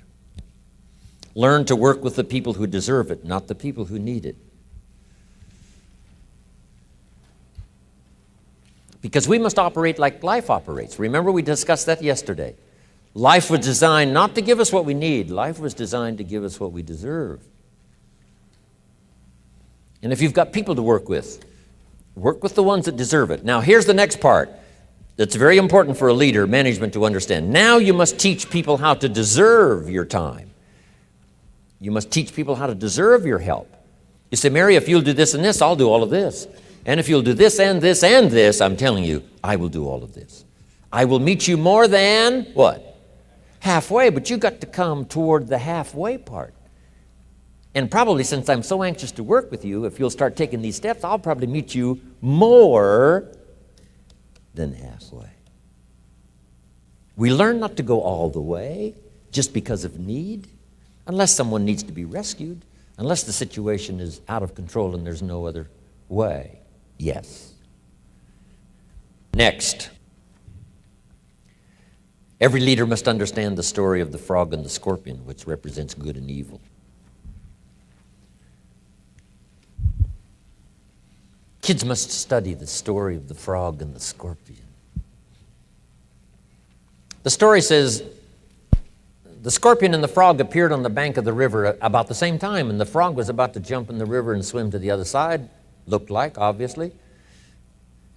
Learn to work with the people who deserve it, not the people who need it. Because we must operate like life operates. Remember, we discussed that yesterday. Life was designed not to give us what we need. Life was designed to give us what we deserve. And if you've got people to work with the ones that deserve it. Now, here's the next part that's very important for a leader, management, to understand. Now you must teach people how to deserve your time. You must teach people how to deserve your help. You say, Mary, if you'll do this and this, I'll do all of this. And if you'll do this and this and this, I'm telling you, I will do all of this. I will meet you more than, what? Halfway, but you got to come toward the halfway part. And probably since I'm so anxious to work with you, if you'll start taking these steps, I'll probably meet you more than halfway. We learn not to go all the way just because of need, unless someone needs to be rescued, unless the situation is out of control and there's no other way. Yes. Next. Every leader must understand the story of the frog and the scorpion, which represents good and evil. Kids must study the story of the frog and the scorpion. The story says the scorpion and the frog appeared on the bank of the river about the same time, and the frog was about to jump in the river and swim to the other side, looked like, obviously.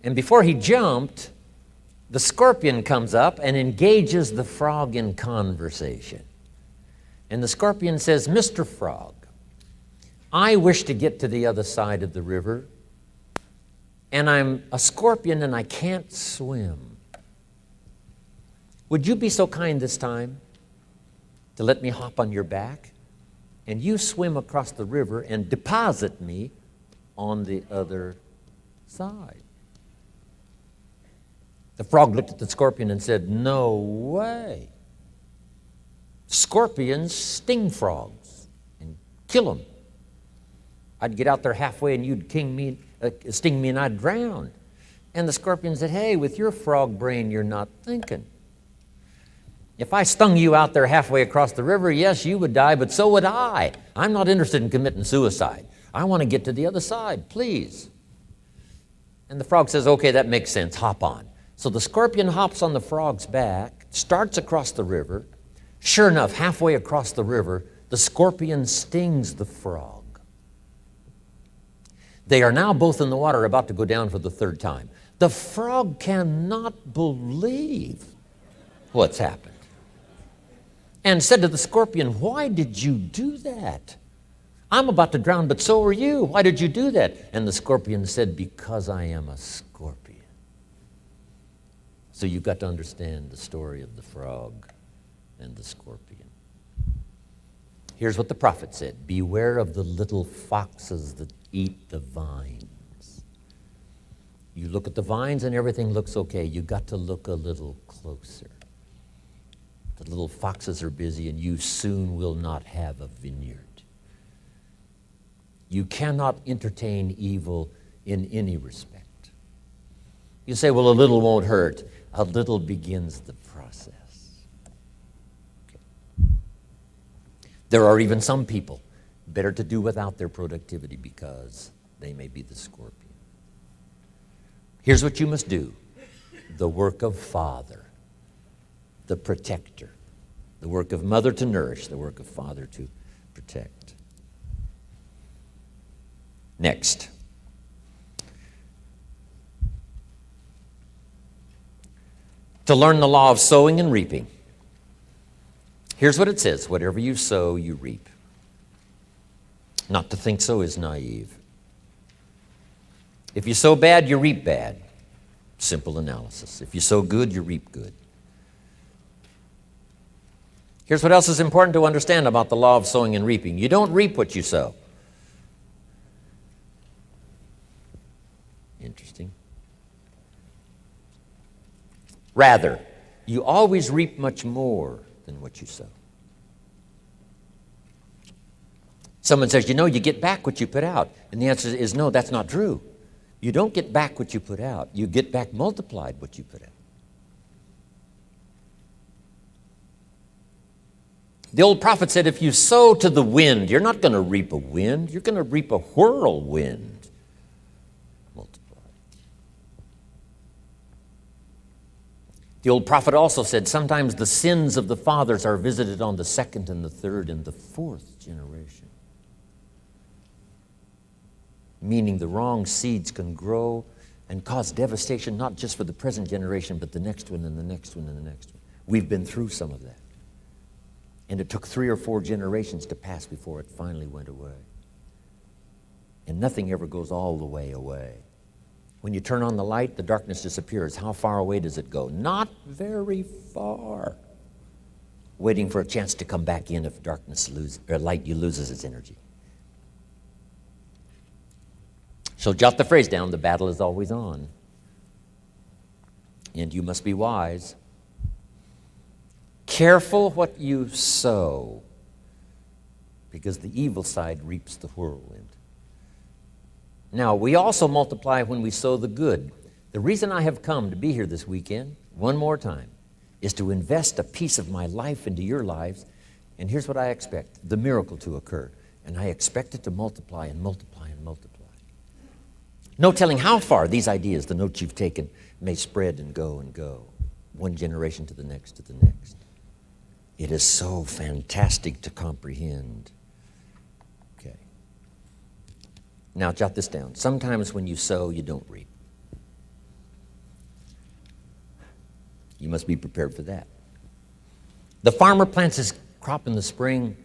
And before he jumped, the scorpion comes up and engages the frog in conversation. And the scorpion says, Mr. Frog, I wish to get to the other side of the river, and I'm a scorpion and I can't swim. Would you be so kind this time to let me hop on your back and you swim across the river and deposit me on the other side? The frog looked at the scorpion and said, no way. Scorpions sting frogs and kill them. I'd get out there halfway and you'd sting me and I'd drown. And the scorpion said, hey, with your frog brain, you're not thinking. If I stung you out there halfway across the river, yes, you would die, but so would I. I'm not interested in committing suicide. I want to get to the other side, please. And the frog says, okay, that makes sense, hop on. So the scorpion hops on the frog's back, starts across the river. Sure enough, halfway across the river, the scorpion stings the frog. They are now both in the water, about to go down for the third time. The frog cannot believe what's happened and said to the scorpion, why did you do that? I'm about to drown, but so are you. Why did you do that? And the scorpion said, because I am a scorpion. So you've got to understand the story of the frog and the scorpion. Here's what the prophet said, beware of the little foxes that eat the vines. You look at the vines and everything looks okay. You've got to look a little closer. The little foxes are busy and you soon will not have a vineyard. You cannot entertain evil in any respect. You say, well, a little won't hurt. A little begins the process. Okay. There are even some people better to do without their productivity because they may be the scorpion. Here's what you must do. The work of father, the protector. The work of mother to nourish, the work of father to protect. Next. To learn the law of sowing and reaping. Here's what it says, whatever you sow, you reap. Not to think so is naive. If you sow bad, you reap bad. Simple analysis. If you sow good, you reap good. Here's what else is important to understand about the law of sowing and reaping. You don't reap what you sow. Interesting. Rather, you always reap much more than what you sow. Someone says, you get back what you put out. And the answer is no, that's not true. You don't get back what you put out. You get back multiplied what you put out. The old prophet said, if you sow to the wind, you're not going to reap a wind. You're going to reap a whirlwind. Multiply. The old prophet also said, sometimes the sins of the fathers are visited on the second and the third and the fourth generation. Meaning the wrong seeds can grow and cause devastation, not just for the present generation, but the next one and the next one and the next one. We've been through some of that. And it took 3 or 4 generations to pass before it finally went away. And nothing ever goes all the way away. When you turn on the light, the darkness disappears. How far away does it go? Not very far. Waiting for a chance to come back in if light loses its energy. So jot the phrase down, the battle is always on. And you must be wise. Careful what you sow, because the evil side reaps the whirlwind. Now, we also multiply when we sow the good. The reason I have come to be here this weekend, one more time, is to invest a piece of my life into your lives. And here's what I expect, the miracle to occur. And I expect it to multiply and multiply and multiply. No telling how far these ideas, the notes you've taken, may spread and go, one generation to the next to the next. It is so fantastic to comprehend. Okay. Now, jot this down. Sometimes when you sow, you don't reap. You must be prepared for that. The farmer plants his crop in the spring,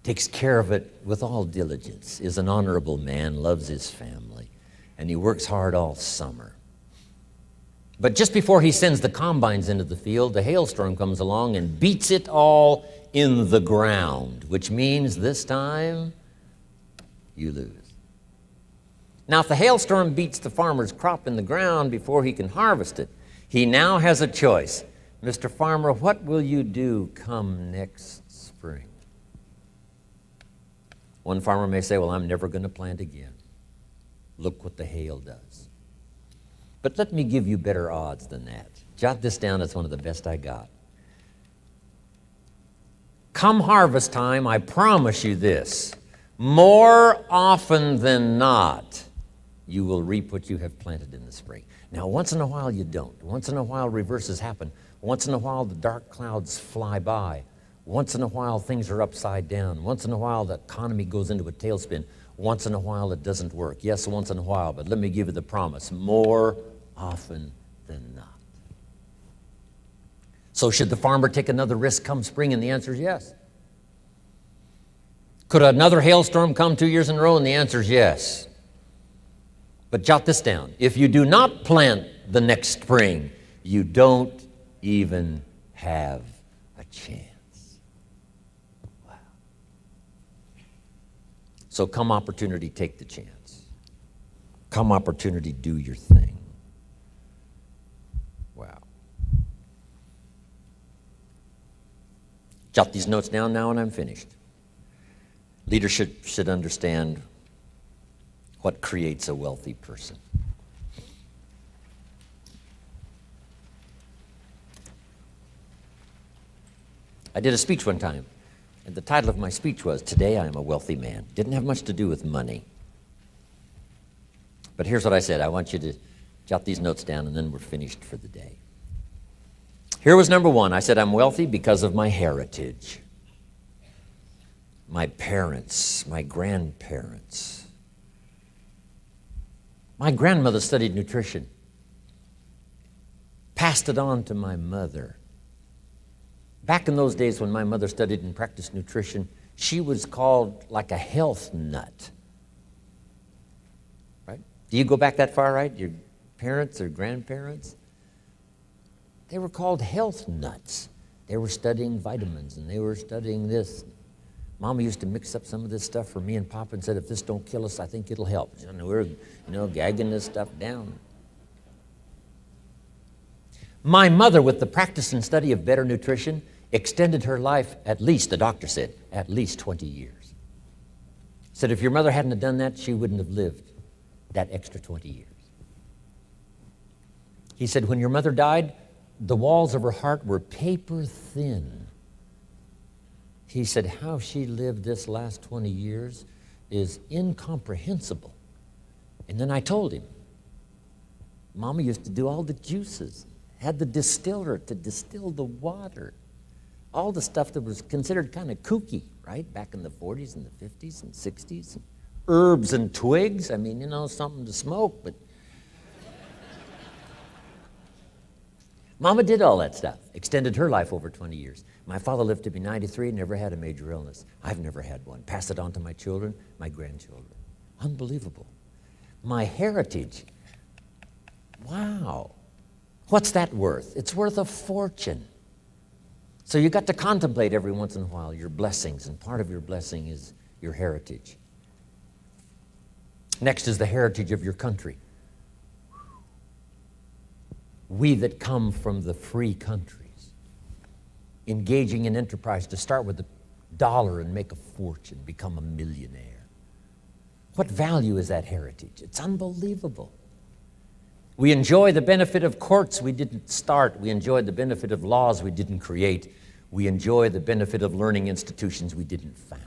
takes care of it with all diligence, is an honorable man, loves his family, and he works hard all summer. But just before he sends the combines into the field, the hailstorm comes along and beats it all in the ground, which means this time you lose. Now, if the hailstorm beats the farmer's crop in the ground before he can harvest it, he now has a choice. Mr. Farmer, what will you do come next spring? One farmer may say, well, I'm never going to plant again. Look what the hail does. But let me give you better odds than that. Jot this down, it's one of the best I got. Come harvest time, I promise you this, more often than not, you will reap what you have planted in the spring. Now, once in a while you don't. Once in a while reverses happen. Once in a while the dark clouds fly by. Once in a while things are upside down. Once in a while the economy goes into a tailspin. Once in a while it doesn't work. Yes, once in a while, but let me give you the promise. More often than not. So should the farmer take another risk come spring? And the answer is yes. Could another hailstorm come 2 years in a row? And the answer is yes. But jot this down. If you do not plant the next spring, you don't even have a chance. So come opportunity, take the chance. Come opportunity, do your thing. Wow. Jot these notes down now and I'm finished. Leadership should understand what creates a wealthy person. I did a speech one time. And the title of my speech was, Today I Am a Wealthy Man. Didn't have much to do with money. But here's what I said. I want you to jot these notes down and then we're finished for the day. Here was number one. I said, I'm wealthy because of my heritage. My parents, my grandparents. My grandmother studied nutrition. Passed it on to my mother. Back in those days when my mother studied and practiced nutrition, she was called like a health nut. Right? Do you go back that far, right? Your parents or grandparents? They were called health nuts They were studying vitamins, and they were studying this. Mama used to mix up some of this stuff for me and Papa and said, if this don't kill us, I think it'll help. And we're, gagging this stuff down. My mother, with the practice and study of better nutrition, extended her life at least, the doctor said, at least 20 years. Said if your mother hadn't have done that, she wouldn't have lived that extra 20 years. He said when your mother died, the walls of her heart were paper thin. He said how she lived this last 20 years is incomprehensible. And then I told him, Mama used to do all the juices, had the distiller to distill the water, all the stuff that was considered kind of kooky, right, back in the 40s and the 50s and 60s. Herbs and twigs, I mean, something to smoke, but Mama did all that stuff, extended her life over 20 years. My father lived to be 93, never had a major illness. I've never had one. Pass it on to my children, my grandchildren. Unbelievable. My heritage, wow. What's that worth? It's worth a fortune. So you got to contemplate every once in a while your blessings, and part of your blessing is your heritage. Next is the heritage of your country. We that come from the free countries, engaging in enterprise to start with $1 and make a fortune, become a millionaire. What value is that heritage? It's unbelievable. We enjoy the benefit of courts we didn't start. We enjoy the benefit of laws we didn't create. We enjoy the benefit of learning institutions we didn't found.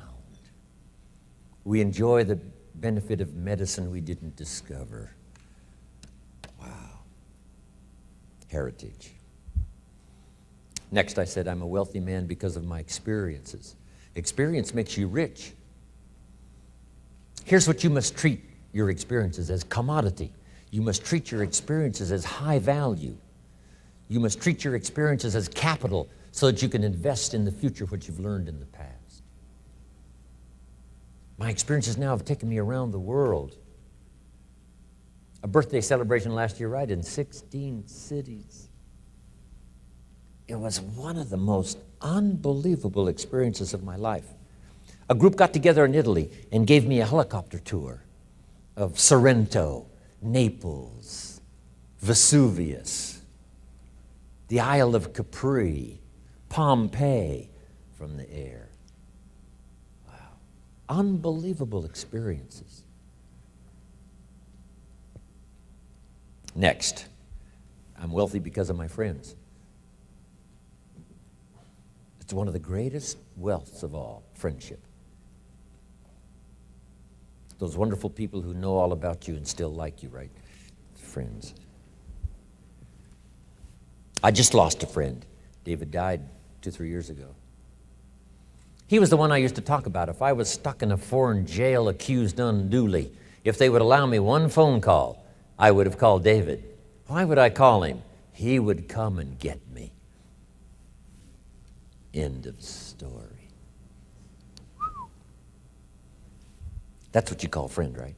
We enjoy the benefit of medicine we didn't discover. Wow. Heritage. Next, I said, I'm a wealthy man because of my experiences. Experience makes you rich. Here's what you must treat your experiences as: commodity. You must treat your experiences as high value. You must treat your experiences as capital so that you can invest in the future what you've learned in the past. My experiences now have taken me around the world. A birthday celebration last year, right, in 16 cities. It was one of the most unbelievable experiences of my life. A group got together in Italy and gave me a helicopter tour of Sorrento, Naples, Vesuvius, the Isle of Capri, Pompeii from the air. Wow. Unbelievable experiences. Next, I'm wealthy because of my friends. It's one of the greatest wealths of all, friendship. Those wonderful people who know all about you and still like you, right? Friends. I just lost a friend. David died 2-3 years ago. He was the one I used to talk about. If I was stuck in a foreign jail accused unduly, if they would allow me one phone call, I would have called David. Why would I call him? He would come and get me. End of story. That's what you call a friend, right?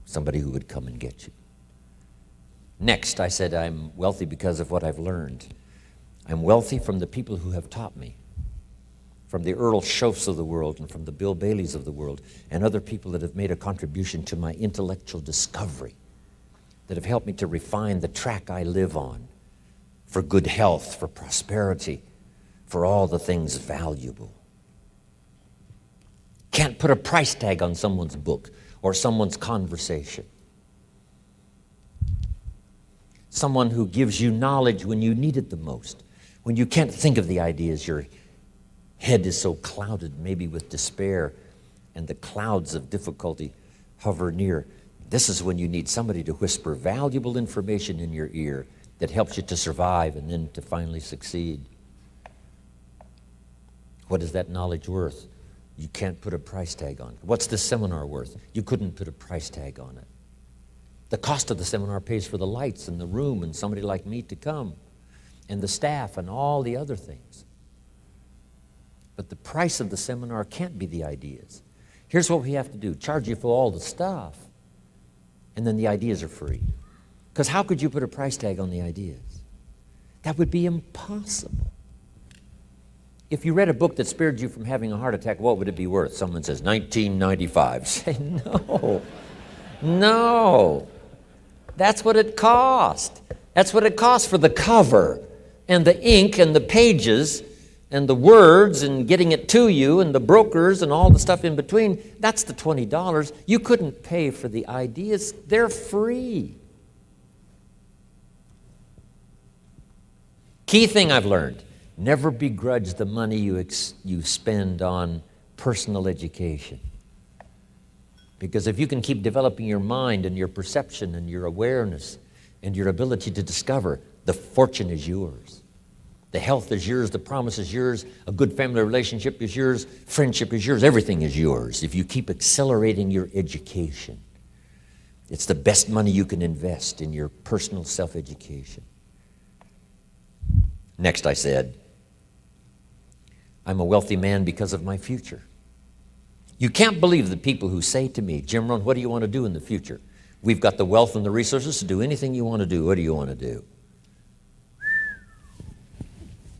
Somebody who would come and get you. Next, I said I'm wealthy because of what I've learned. I'm wealthy from the people who have taught me, from the Earl Schoffs of the world and from the Bill Baileys of the world and other people that have made a contribution to my intellectual discovery, that have helped me to refine the track I live on for good health, for prosperity, for all the things valuable. Can't put a price tag on someone's book or someone's conversation. Someone who gives you knowledge when you need it the most, when you can't think of the ideas, your head is so clouded maybe with despair and the clouds of difficulty hover near. This is when you need somebody to whisper valuable information in your ear that helps you to survive and then to finally succeed. What is that knowledge worth? You can't put a price tag on it. What's this seminar worth? You couldn't put a price tag on it. The cost of the seminar pays for the lights and the room and somebody like me to come and the staff and all the other things. But the price of the seminar can't be the ideas. Here's what we have to do. Charge you for all the stuff, and then the ideas are free. Because how could you put a price tag on the ideas? That would be impossible. If you read a book that spared you from having a heart attack, what would it be worth? Someone says, $19.95. Say, no. No. That's what it cost. That's what it cost for the cover and the ink and the pages and the words and getting it to you and the brokers and all the stuff in between. That's the $20. You couldn't pay for the ideas. They're free. Key thing I've learned, never begrudge the money you spend on personal education. Because if you can keep developing your mind and your perception and your awareness and your ability to discover, the fortune is yours. The health is yours, the promise is yours, a good family relationship is yours, friendship is yours, everything is yours. If you keep accelerating your education, it's the best money you can invest in your personal self-education. Next I said, I'm a wealthy man because of my future. You can't believe the people who say to me, Jim Rohn, what do you want to do in the future? We've got the wealth and the resources to do anything you want to do. What do you want to do?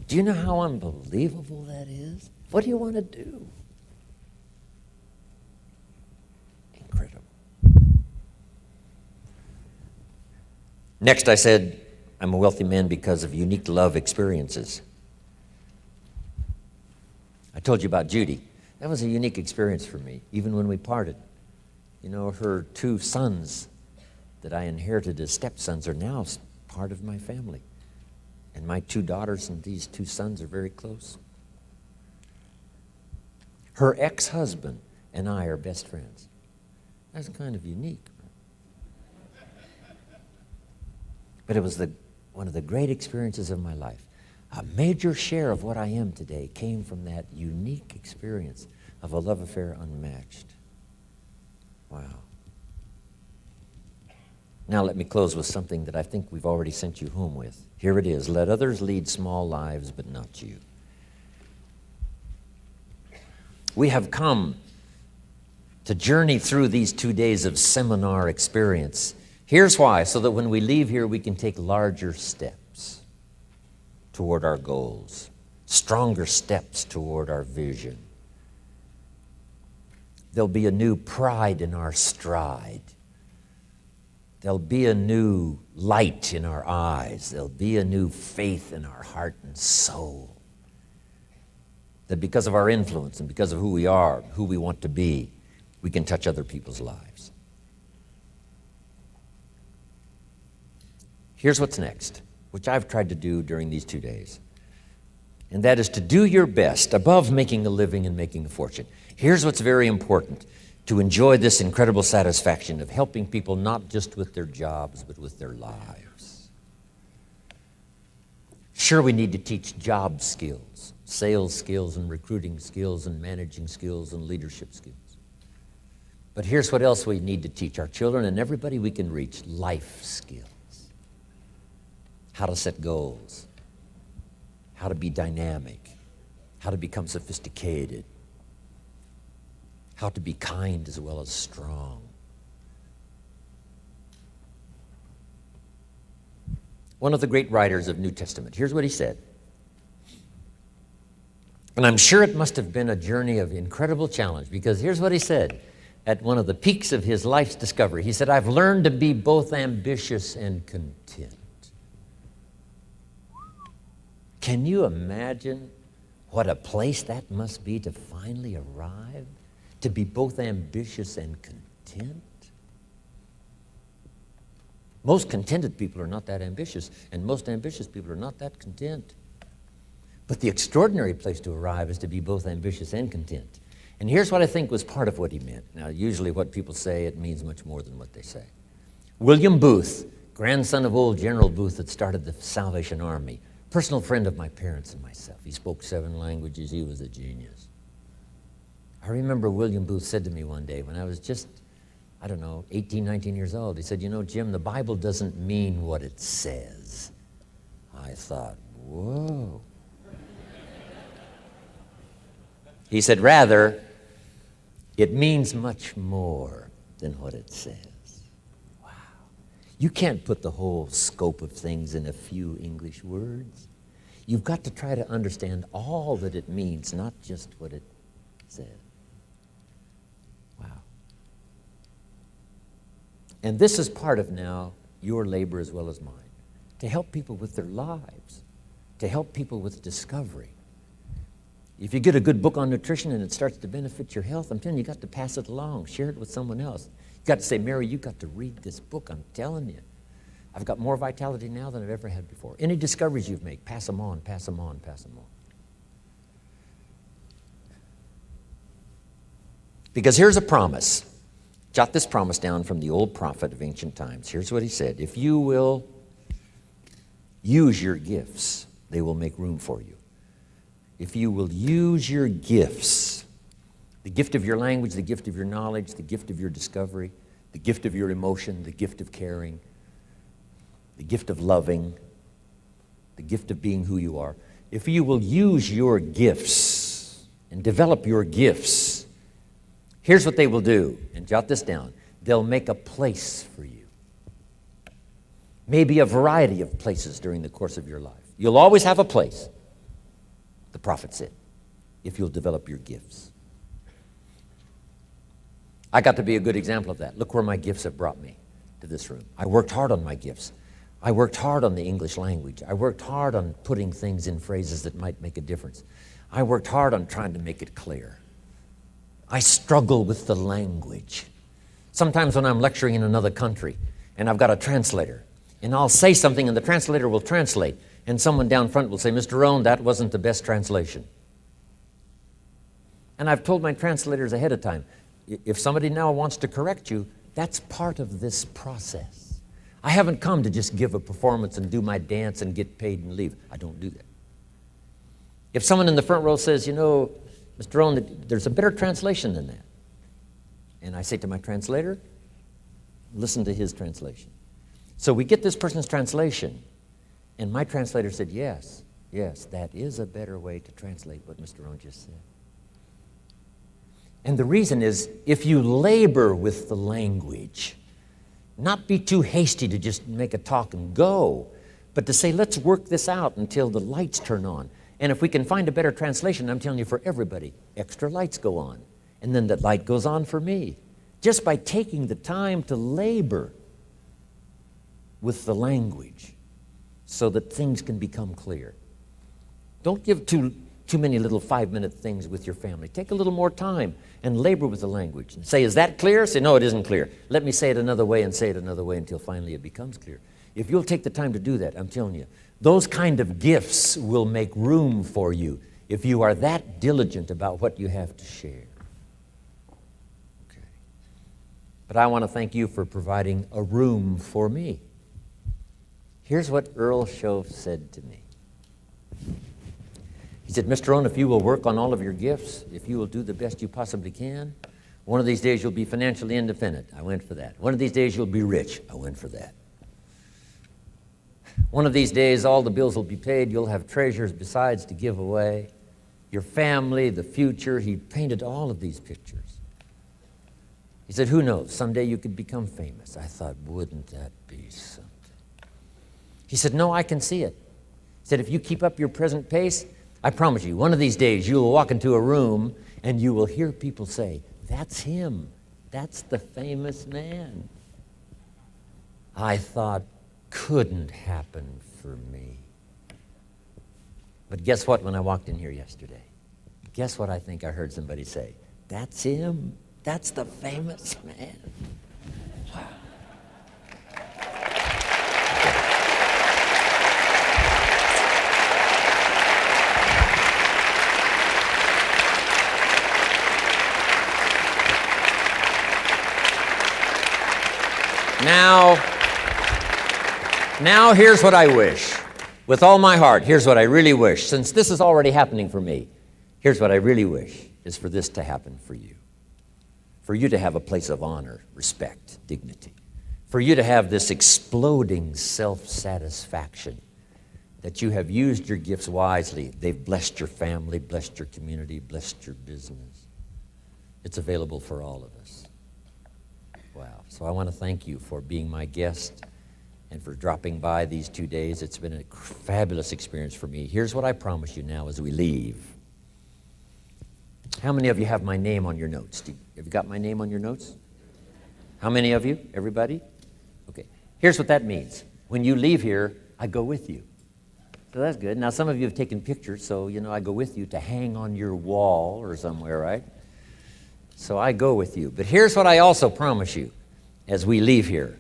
Do you know how unbelievable that is? What do you want to do? Incredible. Next I said, I'm a wealthy man because of unique love experiences. I told you about Judy. That was a unique experience for me, even when we parted. You know, her two sons that I inherited as stepsons are now part of my family. And my two daughters and these two sons are very close. Her ex-husband and I are best friends. That's kind of unique. But it was one of the great experiences of my life. A major share of what I am today came from that unique experience of a love affair unmatched. Wow. Now let me close with something that I think we've already sent you home with. Here it is. Let others lead small lives, but not you. We have come to journey through these 2 days of seminar experience. Here's why, so that when we leave here, we can take larger steps toward our goals, stronger steps toward our vision. There'll be a new pride in our stride. There'll be a new light in our eyes. There'll be a new faith in our heart and soul. That because of our influence and because of who we are, who we want to be, we can touch other people's lives. Here's what's next, which I've tried to do during these 2 days. And that is to do your best above making a living and making a fortune. Here's what's very important. To enjoy this incredible satisfaction of helping people not just with their jobs, but with their lives. Sure, we need to teach job skills, sales skills and recruiting skills and managing skills and leadership skills. But here's what else we need to teach our children and everybody we can reach, life skills. How to set goals, how to be dynamic, how to become sophisticated, how to be kind as well as strong. One of the great writers of New Testament, here's what he said. And I'm sure it must have been a journey of incredible challenge, because here's what he said at one of the peaks of his life's discovery. He said, I've learned to be both ambitious and content. Can you imagine what a place that must be to finally arrive? To be both ambitious and content? Most contented people are not that ambitious, and most ambitious people are not that content. But the extraordinary place to arrive is to be both ambitious and content. And here's what I think was part of what he meant. Now, usually what people say, it means much more than what they say. William Booth, grandson of old General Booth that started the Salvation Army, personal friend of my parents and myself. He spoke 7 languages. He was a genius. I remember William Booth said to me one day when I was just, 18, 19 years old. He said, you know, Jim, the Bible doesn't mean what it says. I thought, whoa. He said, rather, it means much more than what it says. Wow. You can't put the whole scope of things in a few English words. You've got to try to understand all that it means, not just what it says. Wow. And this is part of now your labor as well as mine, to help people with their lives, to help people with discovery. If you get a good book on nutrition and it starts to benefit your health, I'm telling you, you've got to pass it along, share it with someone else. You've got to say, Mary, you've got to read this book, I'm telling you. I've got more vitality now than I've ever had before. Any discoveries you've made, pass them on, pass them on, pass them on. Because here's a promise. Jot this promise down from the old prophet of ancient times. Here's what he said. If you will use your gifts, they will make room for you. If you will use your gifts, the gift of your language, the gift of your knowledge, the gift of your discovery, the gift of your emotion, the gift of caring, the gift of loving, the gift of being who you are. If you will use your gifts and develop your gifts, here's what they will do, and jot this down. They'll make a place for you. Maybe a variety of places during the course of your life. You'll always have a place, the prophet said, if you'll develop your gifts. I got to be a good example of that. Look where my gifts have brought me to this room. I worked hard on my gifts. I worked hard on the English language. I worked hard on putting things in phrases that might make a difference. I worked hard on trying to make it clear. I struggle with the language. Sometimes when I'm lecturing in another country and I've got a translator and I'll say something and the translator will translate and someone down front will say, Mr. Rohn, that wasn't the best translation. And I've told my translators ahead of time, if somebody now wants to correct you, that's part of this process. I haven't come to just give a performance and do my dance and get paid and leave. I don't do that. If someone in the front row says, you know, Mr. Rohn, there's a better translation than that. And I say to my translator, listen to his translation. So we get this person's translation. And my translator said, yes, that is a better way to translate what Mr. Rohn just said. And the reason is, if you labor with the language, not be too hasty to just make a talk and go, but to say, let's work this out until the lights turn on. And if we can find a better translation, I'm telling you, for everybody, extra lights go on. And then that light goes on for me. Just by taking the time to labor with the language so that things can become clear. Don't give too many little 5-minute things with your family. Take a little more time and labor with the language. And say, is that clear? Say, no, it isn't clear. Let me say it another way and say it another way until finally it becomes clear. If you'll take the time to do that, I'm telling you, those kind of gifts will make room for you if you are that diligent about what you have to share. Okay. But I want to thank you for providing a room for me. Here's what Earl Shove said to me. He said, Mr. Rohn, if you will work on all of your gifts, if you will do the best you possibly can, one of these days you'll be financially independent. I went for that. One of these days you'll be rich. I went for that. One of these days all the bills will be paid. You'll have treasures besides to give away. Your family, the future. He painted all of these pictures. He said, who knows? Someday you could become famous. I thought, wouldn't that be something? He said, no, I can see it. He said, if you keep up your present pace, I promise you, one of these days you will walk into a room and you will hear people say, that's him. That's the famous man. I thought, couldn't happen for me. But guess what when I walked in here yesterday? Guess what I think I heard somebody say? That's him. That's the famous man. Wow. Now here's what I wish. With all my heart, here's what I really wish. Since this is already happening for me, here's what I really wish is for this to happen for you. For you to have a place of honor, respect, dignity. For you to have this exploding self-satisfaction that you have used your gifts wisely. They've blessed your family, blessed your community, blessed your business. It's available for all of us. Wow. So I want to thank you for being my guest and for dropping by these 2 days. It's been a fabulous experience for me. Here's what I promise you now as we leave. How many of you have my name on your notes? Have you got my name on your notes? How many of you? Everybody? Okay. Here's what that means. When you leave here, I go with you. So that's good. Now, some of you have taken pictures, so, I go with you to hang on your wall or somewhere, right? So I go with you. But here's what I also promise you as we leave here,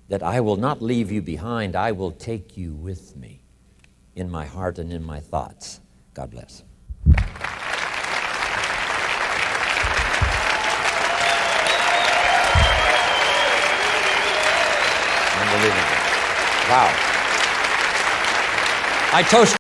that I will not leave you behind. I will take you with me in my heart and in my thoughts. God bless. Unbelievable. Wow. I toast